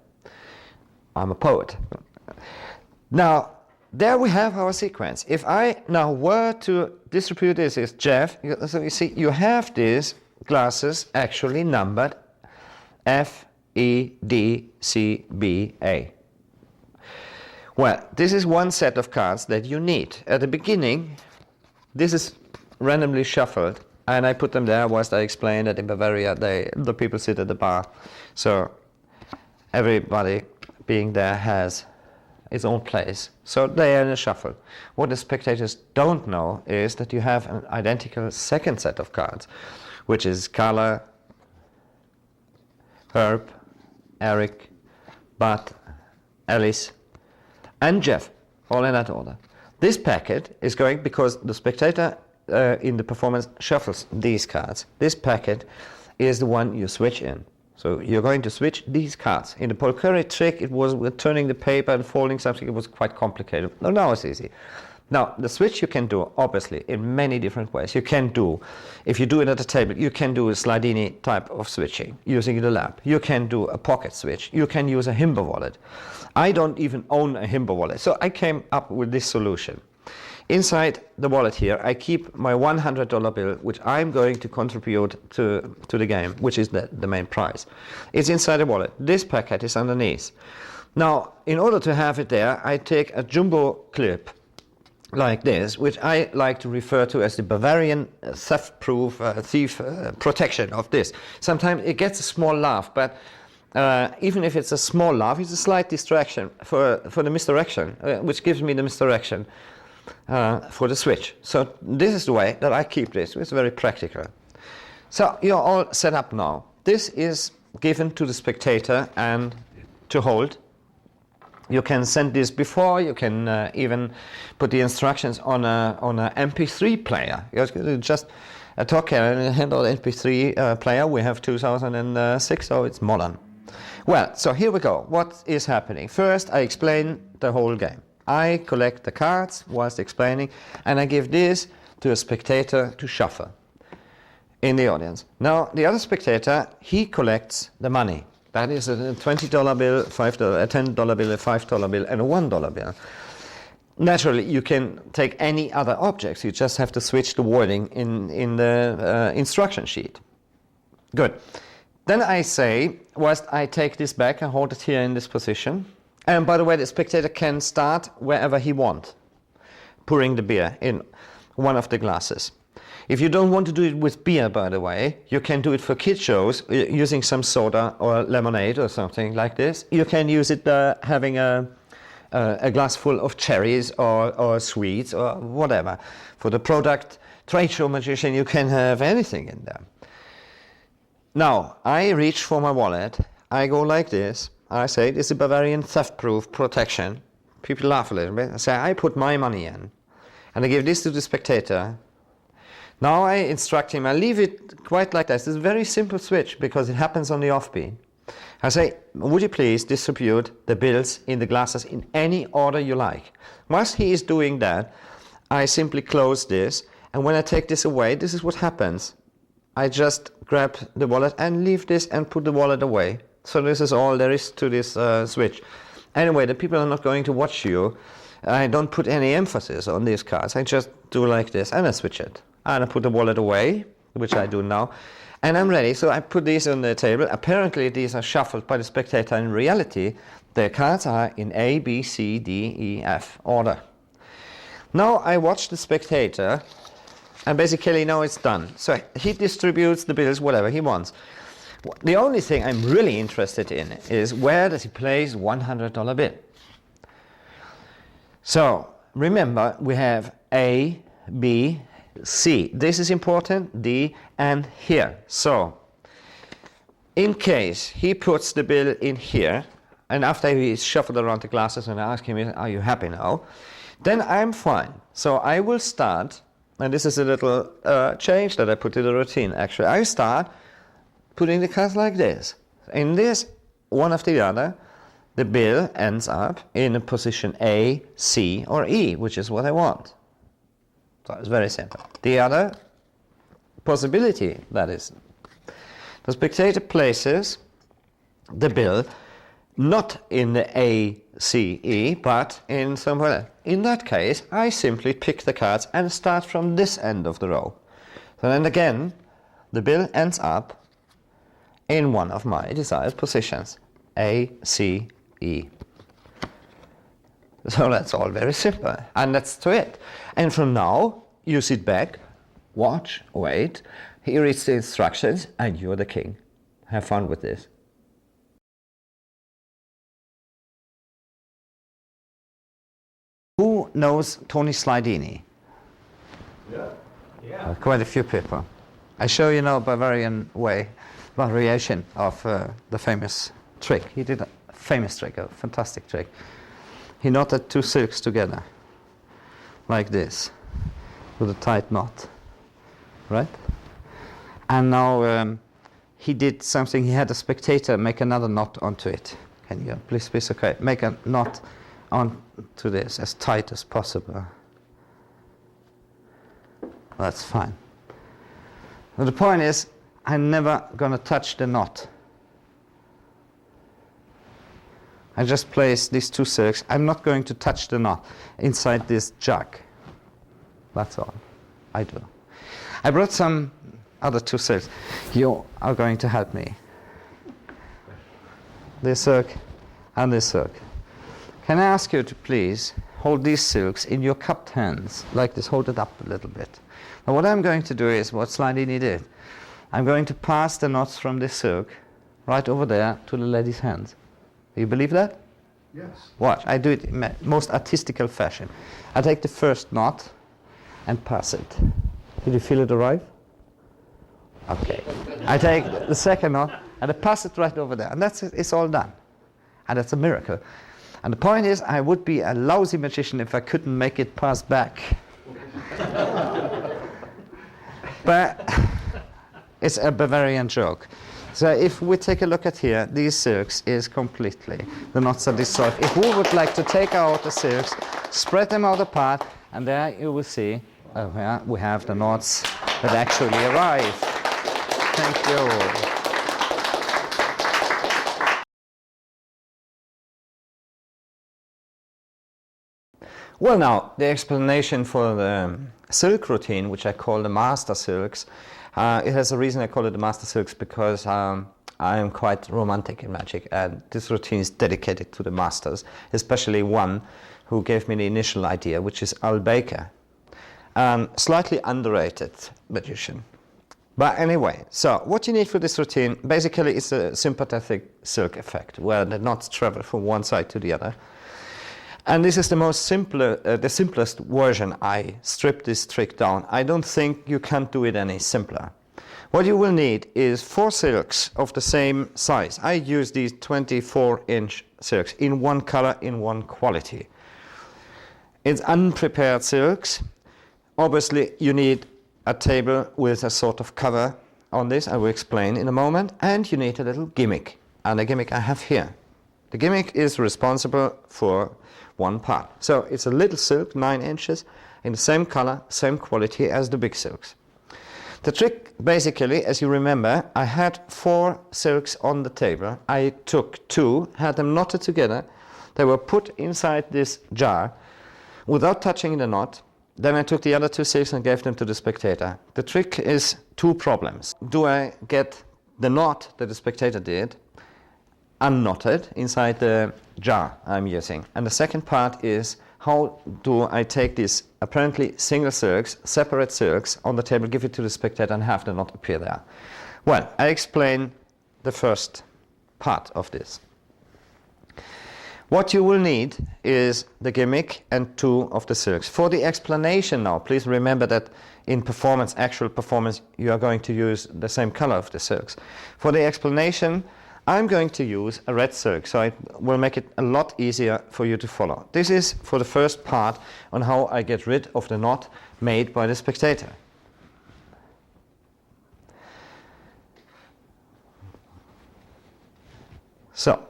I'm a poet. Now, there we have our sequence. If I now were to distribute this as Jeff, so you see, you have these glasses actually numbered F, E, D, C, B, A. Well, this is one set of cards that you need. At the beginning, this is randomly shuffled, and I put them there whilst I explained that in Bavaria the people sit at the bar. So everybody being there has its own place. So they are in a shuffle. What the spectators don't know is that you have an identical second set of cards, which is Carla, Herb, Eric, Bud, Alice, and Jeff, all in that order. This packet is going, because the spectator in the performance shuffles these cards, this packet is the one you switch in. So you're going to switch these cards. In the Paul Curry trick, it was with turning the paper and folding something. It was quite complicated. No, now it's easy. Now, the switch you can do, obviously, in many different ways. You can do, if you do it at a table, you can do a Slidini type of switching using the lamp. You can do a pocket switch. You can use a Himba wallet. I don't even own a Himba wallet, so I came up with this solution. Inside the wallet here, I keep my $100 bill, which I'm going to contribute to the game, which is the main prize. It's inside the wallet. This packet is underneath. Now, in order to have it there, I take a jumbo clip like this, which I like to refer to as the Bavarian theft-proof thief protection of this. Sometimes it gets a small laugh, but even if it's a small laugh, it's a slight distraction for the misdirection, which gives me the misdirection for the switch. So this is the way that I keep this. It's very practical. So you're all set up now. This is given to the spectator and to hold. You can send this before. You can even put the instructions on a MP3 player. You just talk and handle MP3 player. We have 2006, so it's modern. Well, so here we go. What is happening? First, I explain the whole game. I collect the cards whilst explaining, and I give this to a spectator to shuffle. in the audience. Now, the other spectator, he collects the money. That is a $20 bill, $5, a $10 bill, a $5 bill, and a $1 bill. Naturally, you can take any other objects. You just have to switch the wording in the instruction sheet. Good. Then I say, whilst I take this back, I hold it here in this position. And by the way, the spectator can start wherever he wants, pouring the beer in one of the glasses. If you don't want to do it with beer, by the way, you can do it for kid shows using some soda or lemonade or something like this. You can use it having a glass full of cherries or sweets or whatever. For the product trade show magician, you can have anything in there. Now, I reach for my wallet. I go like this. I say, this is Bavarian theft-proof protection. People laugh a little bit. I say, I put my money in. And I give this to the spectator. Now I instruct him. I leave it quite like this. It's a very simple switch because it happens on the offbeat. I say, would you please distribute the bills in the glasses in any order you like. Whilst he is doing that, I simply close this. And when I take this away, this is what happens. I just grab the wallet and leave this and put the wallet away. So this is all there is to this switch. Anyway, the people are not going to watch you. I don't put any emphasis on these cards. I just do like this and I switch it. And I put the wallet away, which I do now. And I'm ready. So I put these on the table. Apparently these are shuffled by the spectator. In reality, the cards are in A, B, C, D, E, F order. Now I watch the spectator. And basically now it's done. So he distributes the bills whatever he wants. The only thing I'm really interested in is where does he place $100 bill. So remember we have A, B, C. This is important, D, and here. So in case he puts the bill in here, and after he's shuffled around the glasses and I ask him, are you happy now? Then I'm fine. So I will start. And this is a little change that I put in the routine, actually. I start putting the cards like this. In this, one after the other, the bill ends up in a position A, C, or E, which is what I want. So it's very simple. The other possibility, that is, the spectator places the bill not in the A, C, E, but in somewhere else. In that case, I simply pick the cards and start from this end of the row. So then again, the bill ends up in one of my desired positions, A, C, E. So that's all very simple, and that's to it. And from now, you sit back, watch, wait, he reads the instructions, and you're the king. Have fun with this. Who knows Tony Slidini? Yeah. Quite a few people. I show you now Bavarian way, variation of the famous trick. He did a famous trick, a fantastic trick. He knotted two silks together, like this, with a tight knot, right? And now he did something, he had a spectator make another knot onto it. Can you please, okay, make a knot onto this as tight as possible. That's fine. But the point is, I'm never going to touch the knot. I just place these two silks. I'm not going to touch the knot inside this jug. That's all I do. I brought some other two silks. You are going to help me. This silk and this silk. Can I ask you to please hold these silks in your cupped hands, like this, hold it up a little bit. Now what I'm going to do is what Slidini did. I'm going to pass the knots from this silk right over there to the lady's hands. Do you believe that? Yes. Watch, I do it in my most artistical fashion. I take the first knot and pass it. Did you feel it arrive? Okay. I take the second knot and I pass it right over there. And that's it, it's all done. And that's a miracle. And the point is, I would be a lousy magician if I couldn't make it pass back. But it's a Bavarian joke. So if we take a look at here, these silks is completely, the knots are dissolved. If we would like to take out the silks, spread them out apart, and there you will see, oh yeah, we have the knots that actually arrive. Thank you. Well, now, the explanation for the silk routine, which I call the master silks, it has a reason I call it the master silks, because I am quite romantic in magic, and this routine is dedicated to the masters, especially one who gave me the initial idea, which is Al Baker, a slightly underrated magician. But anyway, so what you need for this routine basically is a sympathetic silk effect, where the knots travel from one side to the other. And this is the simplest version. I stripped this trick down. I don't think you can do it any simpler. What you will need is 4 silks of the same size. I use these 24-inch silks in one color, in one quality. It's unprepared silks. Obviously, you need a table with a sort of cover on this. I will explain in a moment. And you need a little gimmick. And the gimmick I have here. The gimmick is responsible for one part. So it's a little silk, 9 inches, in the same color, same quality as the big silks. The trick, basically, as you remember, I had 4 silks on the table. I took 2, had them knotted together. They were put inside this jar without touching the knot. Then I took the other 2 silks and gave them to the spectator. The trick is 2 problems. Do I get the knot that the spectator did unknotted inside the jar I'm using? And the second part is, how do I take these apparently single silks, separate silks, on the table, give it to the spectator and have the knot appear there? Well, I explain the first part of this. What you will need is the gimmick and 2 of the silks. For the explanation now, please remember that in performance, actual performance, you are going to use the same color of the silks. For the explanation, I'm going to use a red silk, so it will make it a lot easier for you to follow. This is for the first part on how I get rid of the knot made by the spectator. So,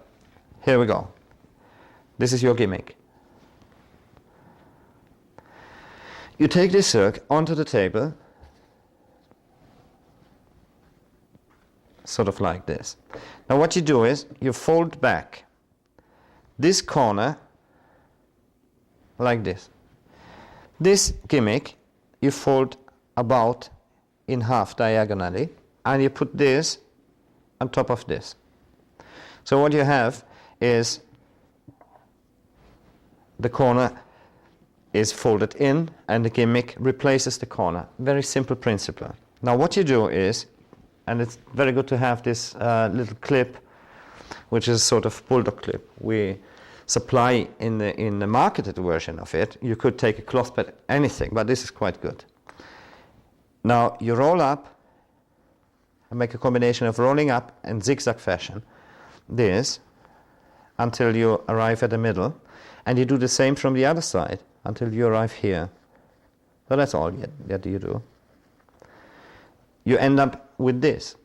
here we go. This is your gimmick. You take this silk onto the table, sort of like this. Now what you do is, you fold back this corner like this. This gimmick you fold about in half diagonally, and you put this on top of this. So what you have is the corner is folded in and the gimmick replaces the corner. Very simple principle. Now what you do is, and it's very good to have this little clip, which is sort of bulldog clip. We supply in the marketed version of it. You could take a cloth pad, anything, but this is quite good. Now you roll up and make a combination of rolling up and zigzag fashion this until you arrive at the middle, and you do the same from the other side until you arrive here. So that's all that you do. You end up with this.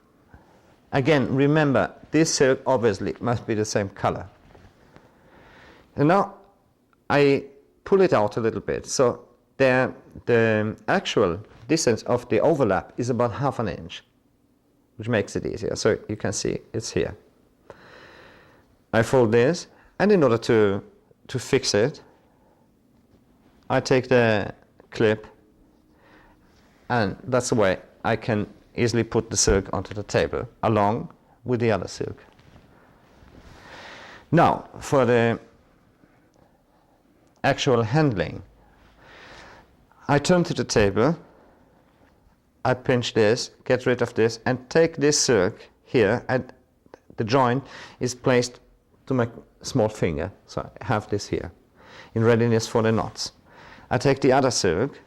Again, remember, this silk obviously must be the same color. And now I pull it out a little bit, so the actual distance of the overlap is about ½ an inch, which makes it easier. So you can see it's here. I fold this, and in order to fix it, I take the clip, and that's the way I can easily put the silk onto the table along with the other silk. Now for the actual handling, I turn to the table, I pinch this, get rid of this, and take this silk here, and the joint is placed to my small finger, so I have this here in readiness for the knots. I take the other silk.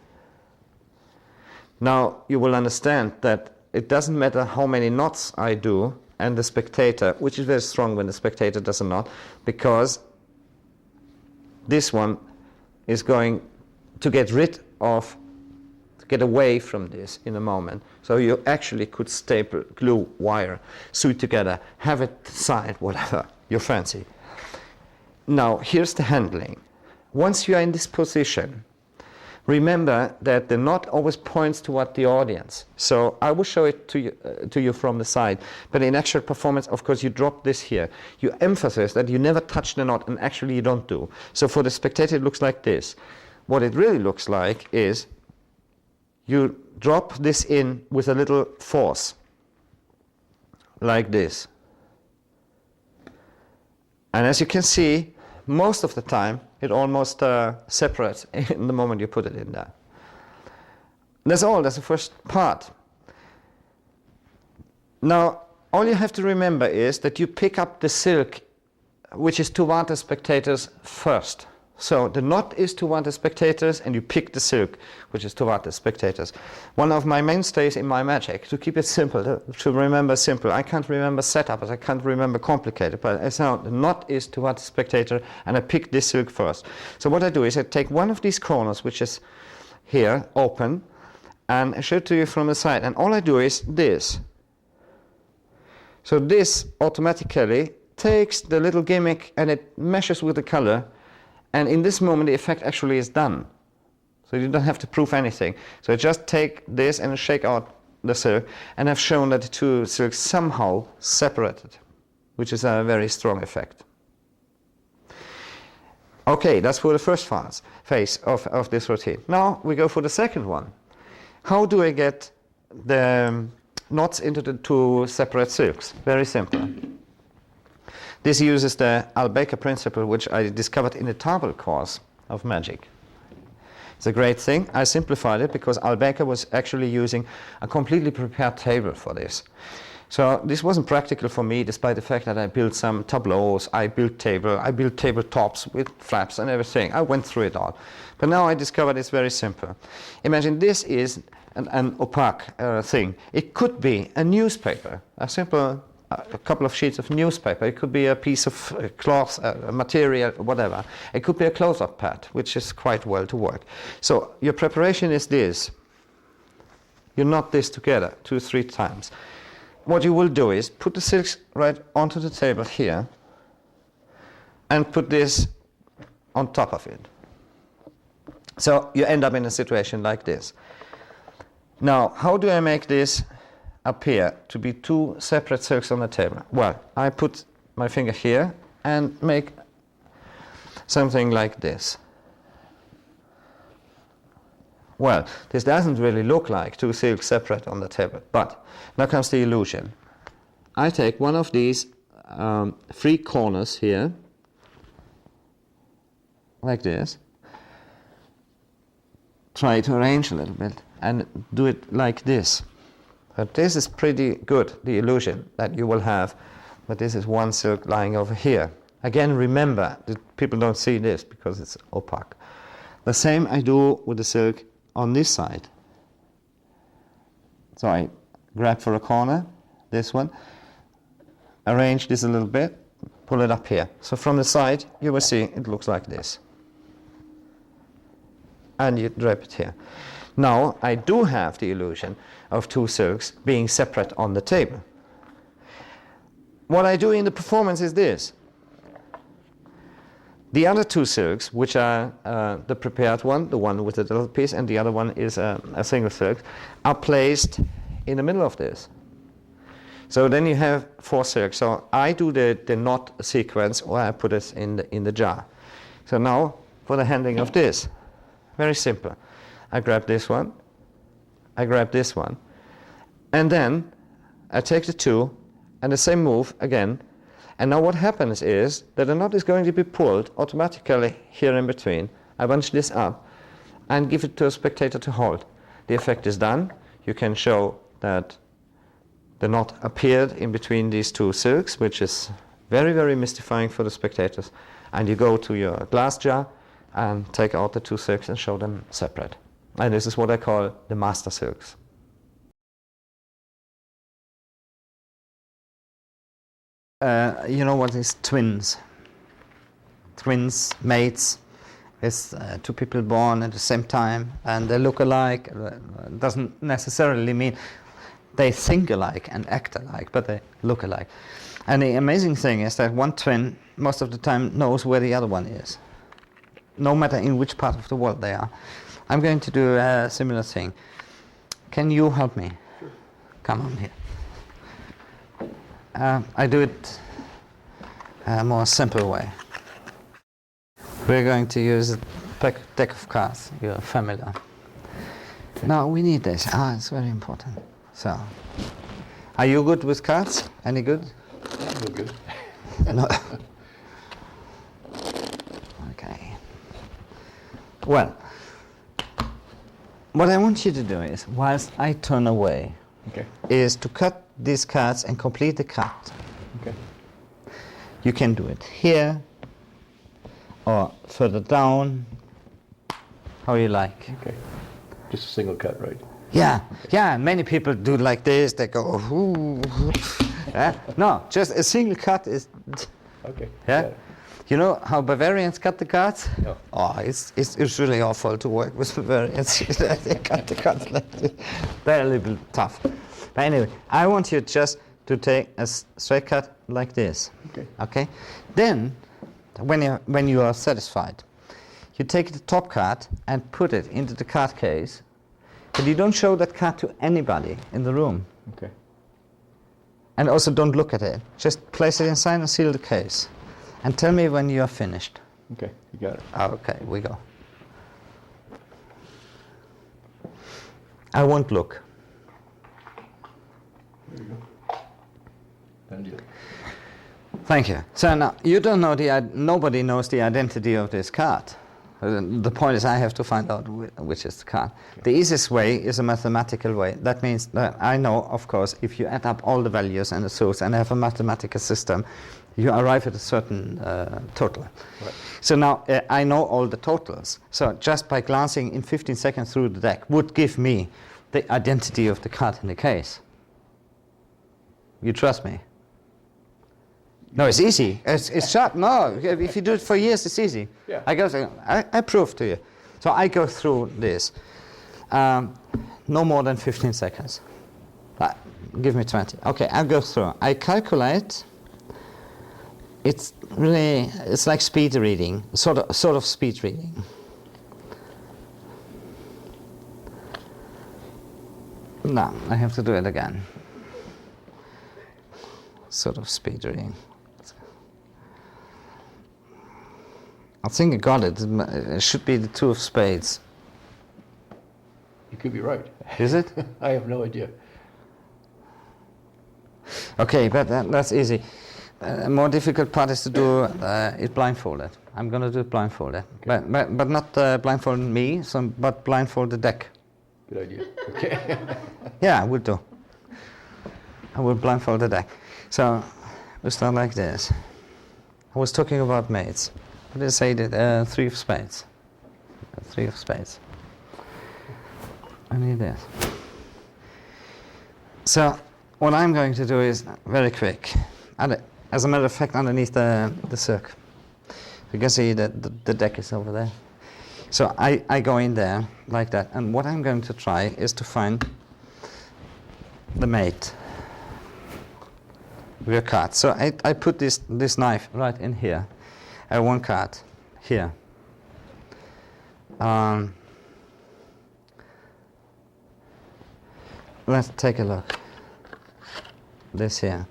Now you will understand that it doesn't matter how many knots I do, and the spectator, which is very strong when the spectator does a knot, because this one is going to get rid of, to get away from this in a moment. So you actually could staple, glue, wire, sew it together, have it side, whatever you fancy. Now here's the handling. Once you are in this position, remember that the knot always points toward the audience. So I will show it to you from the side. But in actual performance, of course, you drop this here. You emphasize that you never touch the knot, and actually you don't do. So for the spectator, it looks like this. What it really looks like is you drop this in with a little force, like this. And as you can see, most of the time, it almost separates in the moment you put it in there. That's all. That's the first part. Now, all you have to remember is that you pick up the silk, which is toward the spectators first. So the knot is toward the spectators, and you pick the silk, which is toward the spectators. One of my mainstays in my magic, to keep it simple, to remember simple. I can't remember setups, I can't remember complicated, but I know the knot is toward the spectator, and I pick this silk first. So what I do is I take one of these corners, which is here, open, and I show it to you from the side, and all I do is this. So this automatically takes the little gimmick and it meshes with the color. And in this moment, the effect actually is done. So you don't have to prove anything. So just take this and shake out the silk, and I've shown that the two silks somehow separated, which is a very strong effect. Okay, that's for the first phase of this routine. Now we go for the second one. How do I get the knots into the two separate silks? Very simple. This uses the Albaker principle, which I discovered in the table course of magic. It's a great thing. I simplified it because Albaker was actually using a completely prepared table for this. So this wasn't practical for me, despite the fact that I built some tableaus, I built tabletops with flaps and everything. I went through it all. But now I discovered it's very simple. Imagine this is an opaque thing. It could be a newspaper, a couple of sheets of newspaper. It could be a piece of cloth, material, whatever. It could be a close-up pad, which is quite well to work. So your preparation is this. You knot this together 2-3 times. What you will do is put the silks right onto the table here and put this on top of it. So you end up in a situation like this. Now, how do I make this appear to be two separate silks on the table? Well, I put my finger here and make something like this. Well, this doesn't really look like two silks separate on the table, but now comes the illusion. I take one of these 3 corners here, like this, try to arrange a little bit and do it like this. But this is pretty good, the illusion that you will have, but this is one silk lying over here. Again, remember that people don't see this because it's opaque. The same I do with the silk on this side. So I grab for a corner, this one, arrange this a little bit, pull it up here. So from the side, you will see it looks like this. And you drape it here. Now, I do have the illusion of two silks being separate on the table. What I do in the performance is this. The other two silks, which are the prepared one, the one with the little piece, and the other one is a single silk, are placed in the middle of this. So then you have 4 silks. So I do the knot sequence, or I put it in the jar. So now for the handling of this, very simple. I grab this one, I grab this one, and then I take the 2 and the same move again. And now what happens is that the knot is going to be pulled automatically here in between. I bunch this up and give it to a spectator to hold. The effect is done. You can show that the knot appeared in between these 2 silks, which is very, very mystifying for the spectators. And you go to your glass jar and take out the 2 silks and show them separate. And this is what I call the master silks. You know what is twins? Twins, mates. It's 2 people born at the same time and they look alike. Doesn't necessarily mean they think alike and act alike, but they look alike. And the amazing thing is that one twin most of the time knows where the other one is, no matter in which part of the world they are. I'm going to do a similar thing. Can you help me? Sure. Come on here. I do it a more simple way. We're going to use a deck of cards. You're familiar. Okay. Now we need this. It's very important. So, are you good with cards? Any good? Real good. No. Okay. Well, what I want you to do is, whilst I turn away, Okay. is to cut these cards and complete the cut. Okay. You can do it here or further down, how you like. Okay. Just a single cut, right? Yeah, yeah, many people do like this, they go, ooh. No, just a single cut is, Okay. yeah. got it. You know how Bavarians cut the cards? No. Oh, it's really awful to work with Bavarians. They cut the cards like this. They're a little bit tough. But anyway, I want you just to take a straight cut like this. Okay. Okay? Then, when you are satisfied, you take the top card and put it into the card case, but you don't show that card to anybody in the room. Okay. And also don't look at it. Just place it inside and seal the case. And tell me when you are finished. Okay. You got it. Okay, we go. I won't look. There you go. Done deal. Thank you. So now, you don't know nobody knows the identity of this card. The point is I have to find out which is the card. The easiest way is a mathematical way. That means that I know, of course, if you add up all the values and the source and have a mathematical system, you arrive at a certain total. Right. So now I know all the totals. So just by glancing in 15 seconds through the deck would give me the identity of the card in the case. You trust me? No, it's easy. It's sharp. No, if you do it for years, it's easy. Yeah. I prove to you. So I go through this. No more than 15 seconds. Give me 20. Okay, I'll go through. I calculate. It's like speed reading, sort of speed reading. No, I have to do it again. Sort of speed reading. I think I got it. It should be the 2 of spades. You could be right. Is it? I have no idea. Okay, but that's easy. The more difficult part is to do it blindfolded. I'm going to do it blindfolded. Okay. But not blindfold me, but blindfold the deck. Good idea. Okay. Yeah, I will do. I will blindfold the deck. So we'll start like this. I was talking about mates. What did I say? 3 of spades. 3 of spades. I need this. So what I'm going to do is very quick. As a matter of fact, underneath the silk. You can see that the deck is over there. So I go in there like that. And what I'm going to try is to find the mate. With a card. So I put this knife right in here. I have 1 card here. Let's take a look. This here.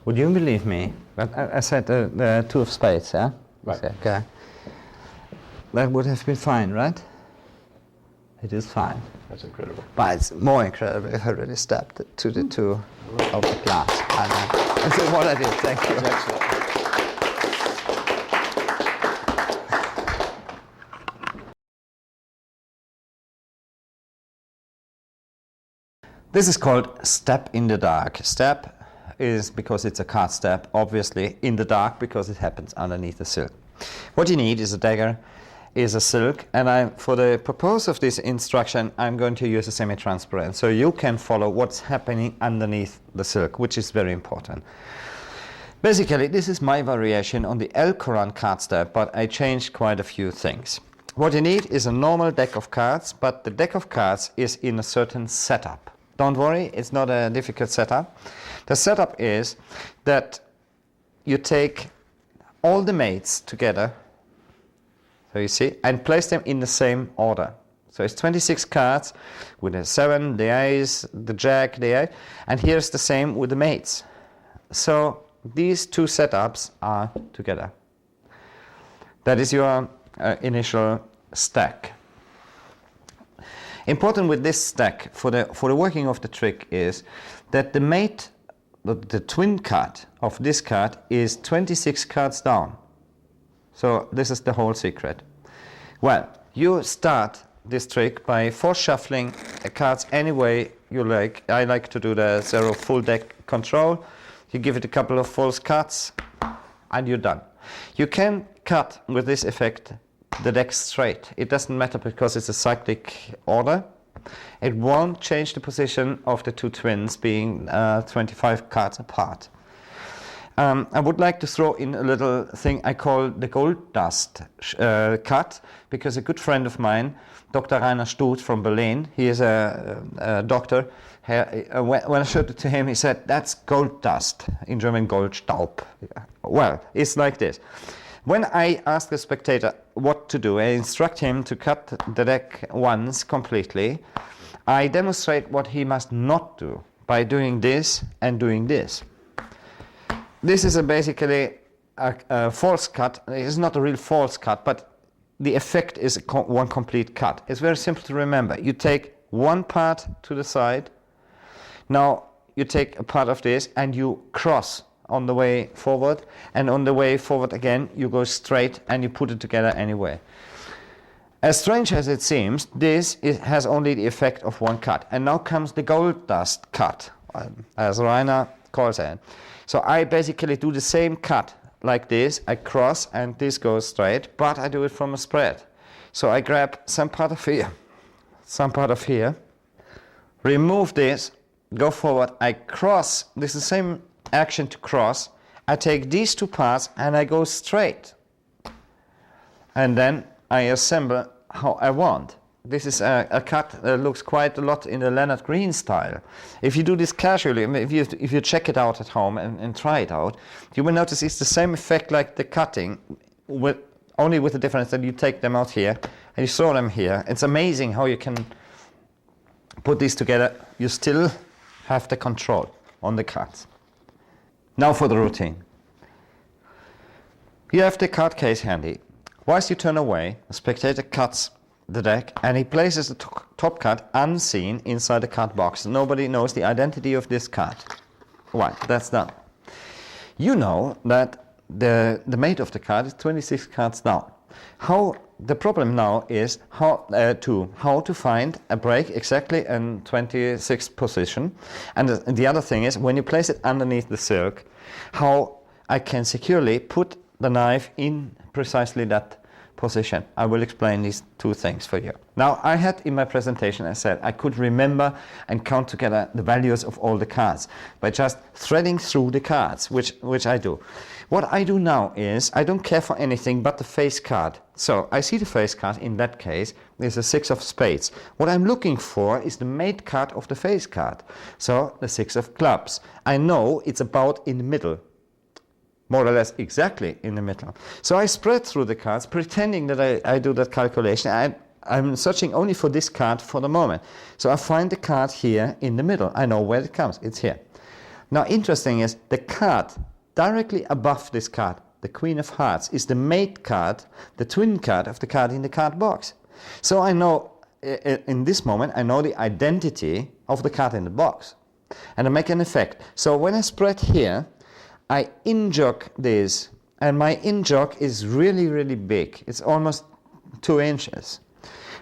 Would you believe me? But I said the 2 of spades, yeah? Right. Okay. That would have been fine, right? It is fine. That's incredible. But it's more incredible if I really stepped to the 2 of the glass. That's what I did. Thank you. That's excellent. This is called step in the dark. Step is because it's a card step, obviously in the dark because it happens underneath the silk. What you need is a dagger, is a silk, and for the purpose of this instruction I'm going to use a semi-transparent so you can follow what's happening underneath the silk, which is very important. Basically this is my variation on the El Quran card step, but I changed quite a few things. What you need is a normal deck of cards, but the deck of cards is in a certain setup. Don't worry, it's not a difficult setup. The setup is that you take all the mates together. So you see, and place them in the same order. So it's 26 cards with the 7, the ace, the jack, the 8, and here's the same with the mates. So these two setups are together. That is your initial stack. Important with this stack for the working of the trick is that the mate, the twin card of this card is 26 cards down. So this is the whole secret. Well, you start this trick by force shuffling cards any way you like. I like to do the 0 full deck control. You give it a couple of false cuts and you're done. You can cut with this effect the deck straight. It doesn't matter because it's a cyclic order. It won't change the position of the two twins being 25 cards apart. I would like to throw in a little thing I call the gold dust cut, because a good friend of mine, Dr. Rainer Stut from Berlin, he is a doctor. When I showed it to him, he said, that's gold dust, in German Goldstaub. Well, it's like this. When I ask the spectator what to do, I instruct him to cut the deck once completely. I demonstrate what he must not do by doing this and doing this. This is basically a false cut. It's not a real false cut, but the effect is one complete cut. It's very simple to remember. You take one part to the side. Now you take a part of this and you cross on the way forward, and on the way forward again you go straight and you put it together anyway. As strange as it seems, this has only the effect of one cut. And now comes the gold dust cut, as Rainer calls it. So I basically do the same cut like this. I cross and this goes straight, but I do it from a spread. So I grab some part of here, some part of here, remove this, go forward, I cross. This is the same action to cross. I take these two parts and I go straight. And then I assemble how I want. This is a cut that looks quite a lot in the Leonard Green style. If you do this casually, if you check it out at home and try it out, you will notice it's the same effect like the cutting, only with the difference that you take them out here and you throw them here. It's amazing how you can put these together. You still have the control on the cards. Now for the routine. You have the card case handy. Whilst you turn away, the spectator cuts the deck and he places the top card unseen inside the card box. Nobody knows the identity of this card. Right, that's done. You know that the mate of the card is 26 cards down. The problem now is how to find a break exactly in 26th position. And the other thing is, when you place it underneath the silk, how I can securely put the knife in precisely that position. I will explain these two things for you. Now, I had in my presentation, I said I could remember and count together the values of all the cards by just threading through the cards, which I do. What I do now is I don't care for anything but the face card. So I see the face card, in that case, is a 6 of spades. What I'm looking for is the mate card of the face card. So the 6 of clubs. I know it's about in the middle. More or less exactly in the middle. So I spread through the cards, pretending that I do that calculation. I'm searching only for this card for the moment. So I find the card here in the middle. I know where it comes. It's here. Now, interesting is the card directly above this card, the Queen of Hearts, is the mate card, the twin card of the card in the card box. So I know, in this moment, I know the identity of the card in the box. And I make an effect. So when I spread here, I in-jog this, and my in-jog is really, really big. It's almost 2 inches.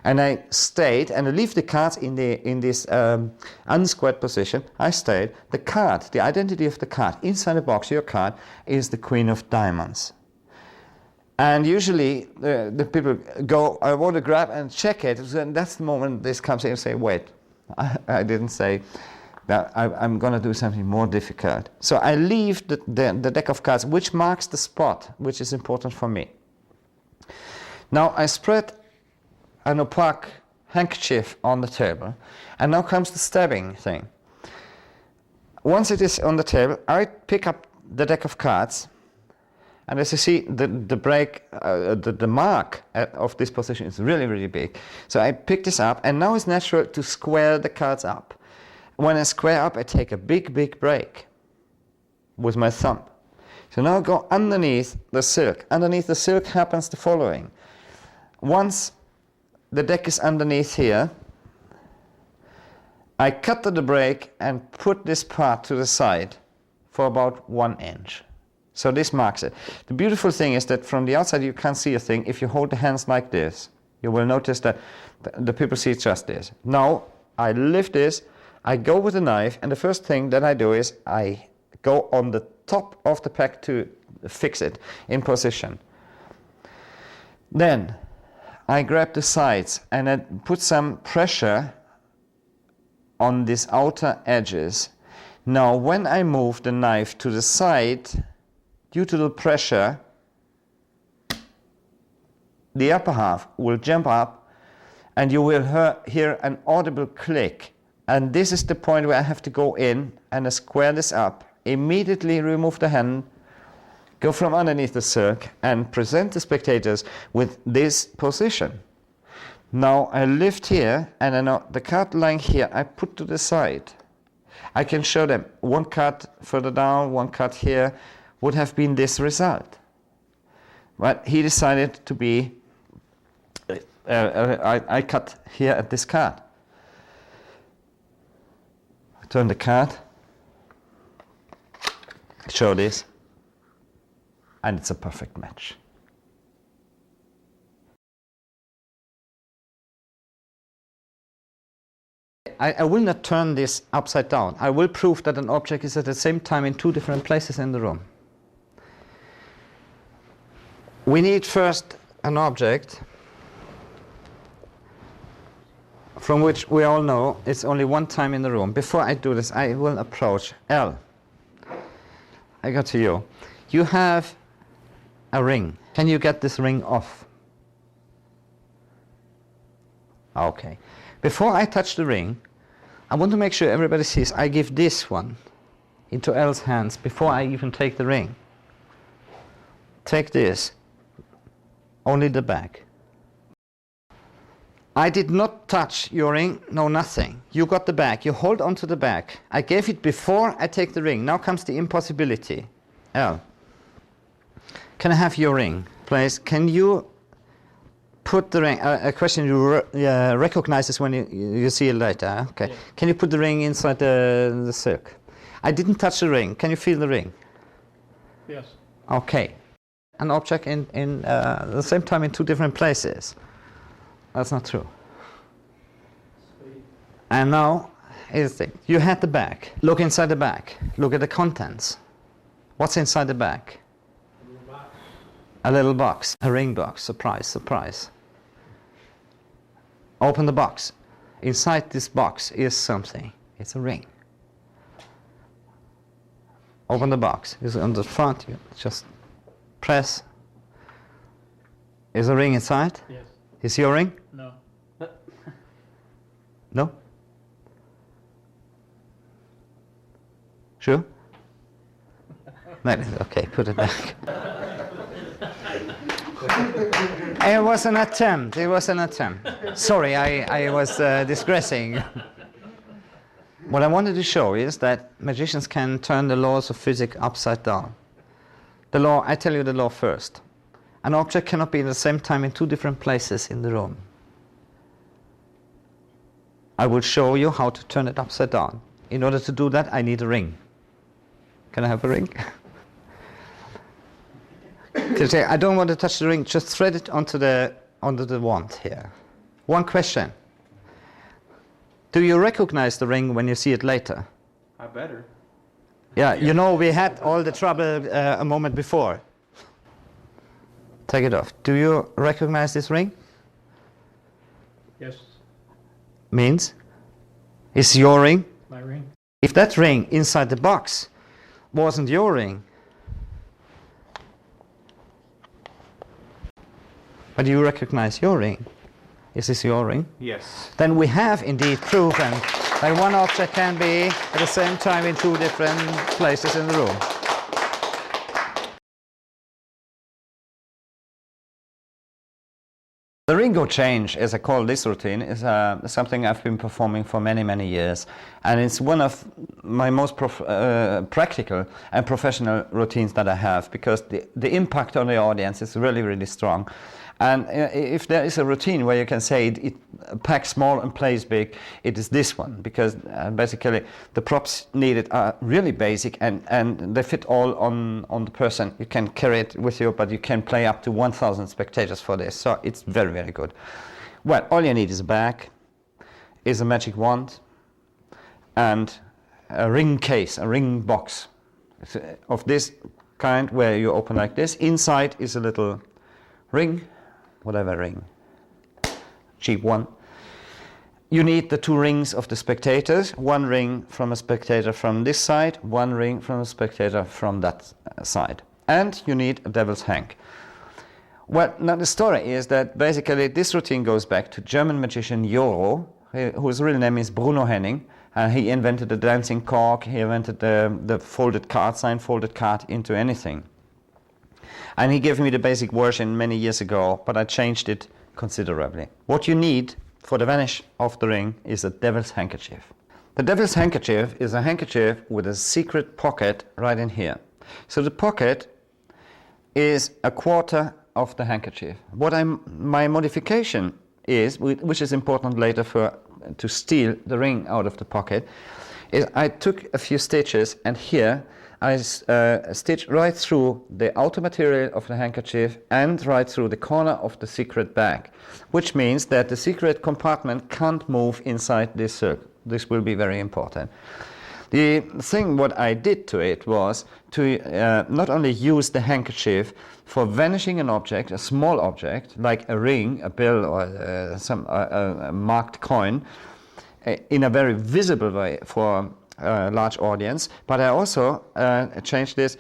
And I stayed, and I leave the cards in this unsquared position. I stayed. The card, the identity of the card inside the box, your card, is the Queen of Diamonds. And usually the people go, I want to grab and check it. And that's the moment this comes in and say, wait, I didn't say that I'm going to do something more difficult. So I leave the deck of cards, which marks the spot, which is important for me. Now I spread an opaque handkerchief on the table, and now comes the stabbing thing. Once it is on the table, I pick up the deck of cards, And as you see, the break, the mark of this position is really, really big. So I pick this up, and now it's natural to square the cards up. When I square up, I take a big, big break with my thumb. So now I go underneath the silk. Underneath the silk happens the following. Once the deck is underneath here, I cut the break and put this part to the side for about 1 inch. So this marks it. The beautiful thing is that from the outside you can't see a thing. If you hold the hands like this, you will notice that the people see just this. Now I lift this, I go with the knife, and the first thing that I do is I go on the top of the pack to fix it in position. Then I grab the sides and I put some pressure on these outer edges. Now when I move the knife to the side, due to the pressure, the upper half will jump up and you will hear an audible click. And this is the point where I have to go in and square this up, immediately remove the hand, go from underneath the silk and present the spectators with this position. Now I lift here, and I know the card lying here I put to the side. I can show them one card further down, one card here would have been this result. But he decided to be, I cut here at this card. I turn the card, show this, and it's a perfect match. I will not turn this upside down. I will prove that an object is at the same time in 2 different places in the room. We need first an object from which we all know it's only one time in the room. Before I do this, I will approach L. I go to you. You have a ring. Can you get this ring off? Okay. Before I touch the ring, I want to make sure everybody sees I give this one into L's hands before I even take the ring. Take this, only the back. I did not touch your ring, no, nothing. You got the back, you hold on to the back. I gave it before I take the ring. Now comes the impossibility. L, can I have your ring, please? Can you put the ring, a question you recognize this when you see it later, okay. Yeah. Can you put the ring inside the silk? I didn't touch the ring. Can you feel the ring? Yes. Okay. An object in the same time in 2 different places. That's not true. Sweet. And now, here's the thing. You had the bag. Look inside the bag. Look at the contents. What's inside the bag? A little box. A ring box. Surprise, surprise. Open the box. Inside this box is something. It's a ring. Open the box. It's on the front. You just press. Is a ring inside? Yes. Is your ring? No. No? Sure? No, okay, put it back. It was an attempt. It was an attempt. Sorry, I was digressing. What I wanted to show is that magicians can turn the laws of physics upside down. The law, I tell you the law first. An object cannot be at the same time in 2 different places in the room. I will show you how to turn it upside down. In order to do that, I need a ring. Can I have a ring? I don't want to touch the ring, just thread it onto the wand here. One question. Do you recognize the ring when you see it later? I better. Yeah, you know we had all the trouble a moment before. Take it off. Do you recognize this ring? Yes. Means? It's your ring? My ring. If that ring inside the box wasn't your ring, but you recognize your ring, is this your ring? Yes. Then we have indeed proven that one object can be at the same time in 2 different places in the room. The ringo change, as I call this routine, is something I've been performing for many, many years. And it's one of my most practical and professional routines that I have, because the impact on the audience is really, really strong. And if there is a routine where you can say it packs small and plays big, it is this one, because basically the props needed are really basic, and they fit all on the person. You can carry it with you, but you can play up to 1,000 spectators for this, so it's very, very good. Well, all you need is a bag, is a magic wand, and a ring case, a ring box of this kind where you open like this. Inside is a little ring, whatever ring, cheap one. You need the 2 rings of the spectators, 1 ring from a spectator from this side, 1 ring from a spectator from that side. And you need a devil's hank. Well, now the story is that basically this routine goes back to German magician Joro, whose real name is Bruno Henning. He invented the dancing cork, he invented the folded card sign, folded card into anything. And he gave me the basic version many years ago, but I changed it considerably. What you need for the vanish of the ring is a devil's handkerchief. The devil's handkerchief is a handkerchief with a secret pocket right in here. So the pocket is a quarter of the handkerchief. My modification is, which is important later to steal the ring out of the pocket, is I took a few stitches, and here I stitched right through the outer material of the handkerchief and right through the corner of the secret bag, which means that the secret compartment can't move inside this circle. This will be very important. The thing what I did to it was to not only use the handkerchief for vanishing an object, a small object, like a ring, a bill, or a marked coin, in a very visible way for a large audience, but I also changed this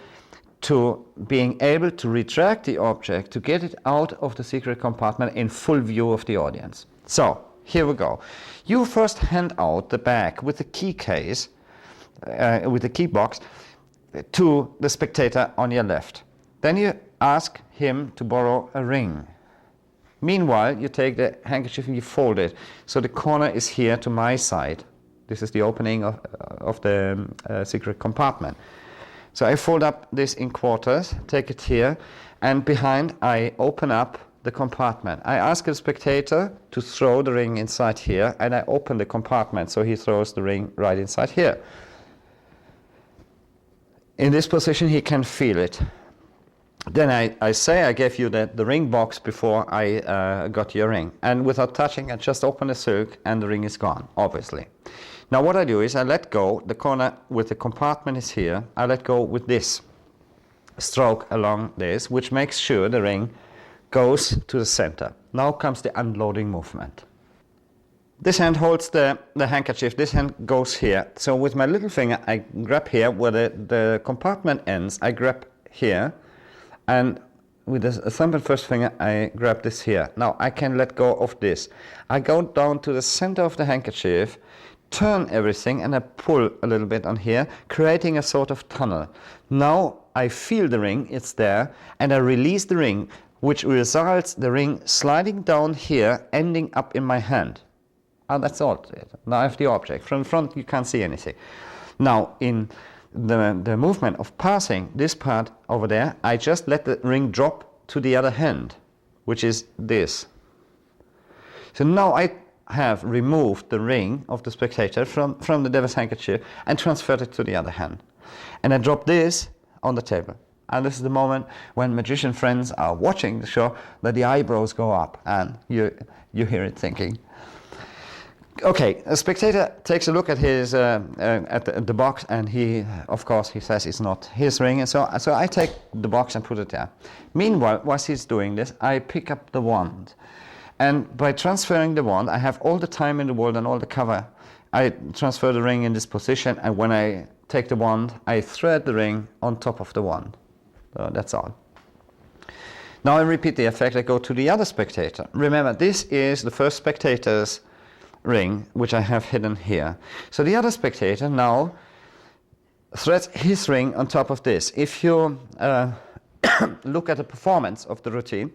to being able to retract the object, to get it out of the secret compartment in full view of the audience. So, here we go. You first hand out the bag with the key case, with the key box, to the spectator on your left. Then you ask him to borrow a ring. Meanwhile, you take the handkerchief and you fold it, so the corner is here to my side. This is the opening of the secret compartment. So I fold up this in quarters, take it here, and behind I open up the compartment. I ask the spectator to throw the ring inside here, and I open the compartment, so he throws the ring right inside here. In this position he can feel it. Then I say I gave you the ring box before I got your ring, and without touching I just open the silk and the ring is gone, obviously. Now what I do is I let go, the corner with the compartment is here, I let go with this stroke along this, which makes sure the ring goes to the center. Now comes the unloading movement. This hand holds the handkerchief, this hand goes here. So with my little finger I grab here where the compartment ends, I grab here, and with the thumb and first finger I grab this here. Now I can let go of this. I go down to the center of the handkerchief, turn everything, and I pull a little bit on here, creating a sort of tunnel. Now I feel the ring, it's there, and I release the ring, which results the ring sliding down here, ending up in my hand. And that's all. Now I have the object. From the front you can't see anything. Now in the movement of passing this part over there, I just let the ring drop to the other hand, which is this. So now I have removed the ring of the spectator from the devil's handkerchief and transferred it to the other hand. And I drop this on the table. And this is the moment when magician friends are watching the show that the eyebrows go up and you hear it thinking. Okay, a spectator takes a look at his at the box, and he says it's not his ring, and so I take the box and put it there. Meanwhile, whilst he's doing this, I pick up the wand, and by transferring the wand, I have all the time in the world and all the cover. I transfer the ring in this position, and when I take the wand, I thread the ring on top of the wand. So that's all. Now I repeat the effect. I go to the other spectator. Remember, this is the first spectator's ring, which I have hidden here. So the other spectator now threads his ring on top of this. If you look at the performance of the routine,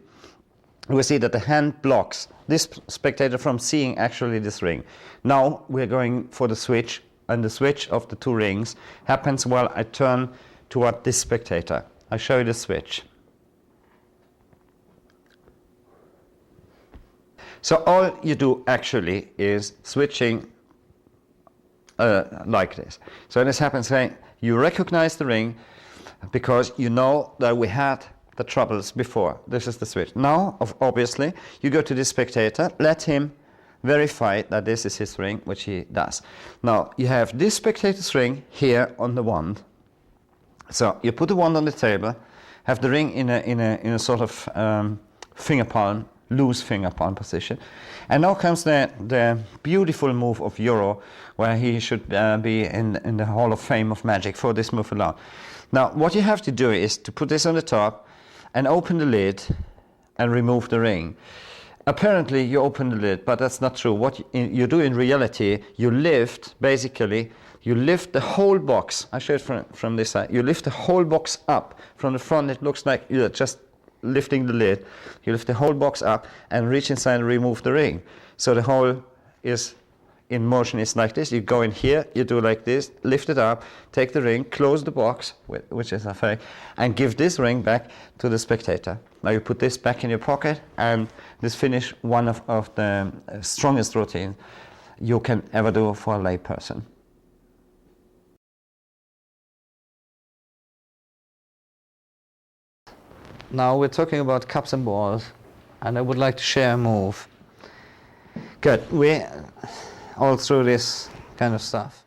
we see that the hand blocks this spectator from seeing actually this ring. Now we're going for the switch, and the switch of the two rings happens while I turn toward this spectator. I show you the switch. So all you do actually is switching like this. So this happens, saying you recognize the ring because you know that we had the troubles before. This is the switch. Now, obviously, you go to the spectator, let him verify that this is his ring, which he does. Now, you have this spectator's ring here on the wand. So you put the wand on the table, have the ring in a sort of finger palm, loose finger palm position. And now comes the beautiful move of Euro, where he should be in the Hall of Fame of Magic for this move alone. Now, what you have to do is to put this on the top and open the lid and remove the ring. Apparently, you open the lid, but that's not true. What you do in reality, you lift, basically, you lift the whole box. I show it from this side. You lift the whole box up. From the front, it looks like you're just lifting the lid. You lift the whole box up and reach inside and remove the ring. So the whole is in motion. It's like this. You go in here, you do like this, lift it up, take the ring, close the box, which is a fake, and give this ring back to the spectator. Now you put this back in your pocket, and this finish one of the strongest routines you can ever do for a lay person. Now we're talking about cups and balls, and I would like to share a move. Good. We all through this kind of stuff.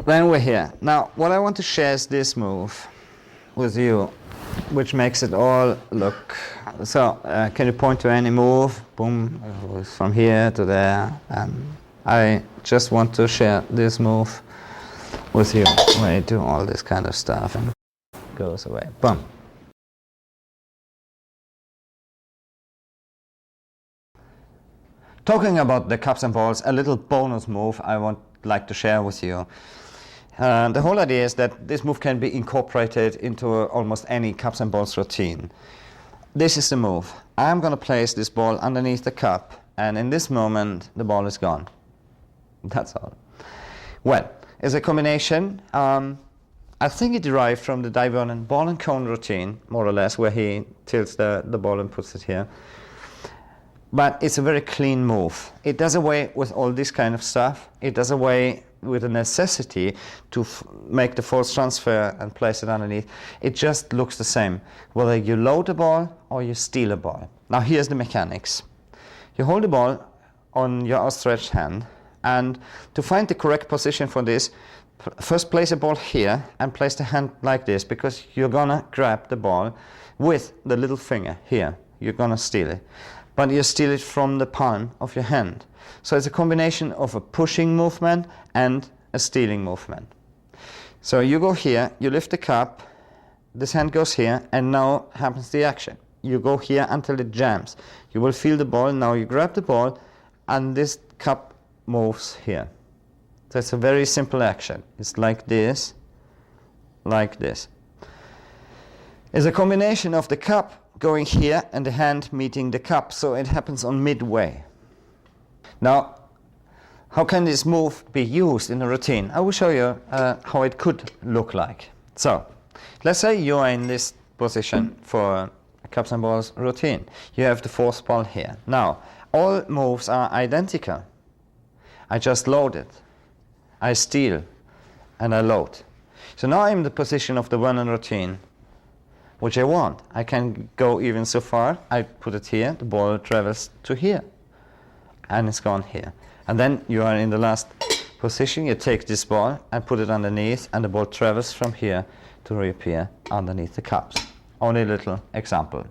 Then we're here. Now, what I want to share is this move with you, which makes it all look. So, can you point to any move? Boom, from here to there. I just want to share this move with you, where you do all this kind of stuff and goes away. Boom. Talking about the cups and balls, a little bonus move I would like to share with you. The whole idea is that this move can be incorporated into almost any cups and balls routine. This is the move. I'm going to place this ball underneath the cup, and in this moment the ball is gone. That's all. Well, it's a combination. I think it derived from the Divernon ball and cone routine, more or less, where he tilts the ball and puts it here. But it's a very clean move. It does away with all this kind of stuff. It does away with the necessity to make the false transfer and place it underneath. It just looks the same, whether you load a ball or you steal a ball. Now here's the mechanics. You hold the ball on your outstretched hand, and to find the correct position for this, first place a ball here and place the hand like this, because you're gonna grab the ball with the little finger here. You're gonna steal it. But you steal it from the palm of your hand. So it's a combination of a pushing movement and a stealing movement. So you go here, you lift the cup, this hand goes here, and now happens the action. You go here until it jams. You will feel the ball, now you grab the ball, and this cup moves here. So it's a very simple action. It's like this, like this. It's a combination of the cup going here and the hand meeting the cup, so it happens on midway. Now, how can this move be used in a routine? I will show you how it could look like. So, let's say you are in this position for a cups and balls routine. You have the fourth ball here. Now, all moves are identical. I just load it, I steal, and I load. So now I'm in the position of the Vernon routine, which I want. I can go even so far. I put it here, the ball travels to here, and it's gone here. And then you are in the last position. You take this ball and put it underneath, and the ball travels from here to reappear underneath the cups. Only a little example.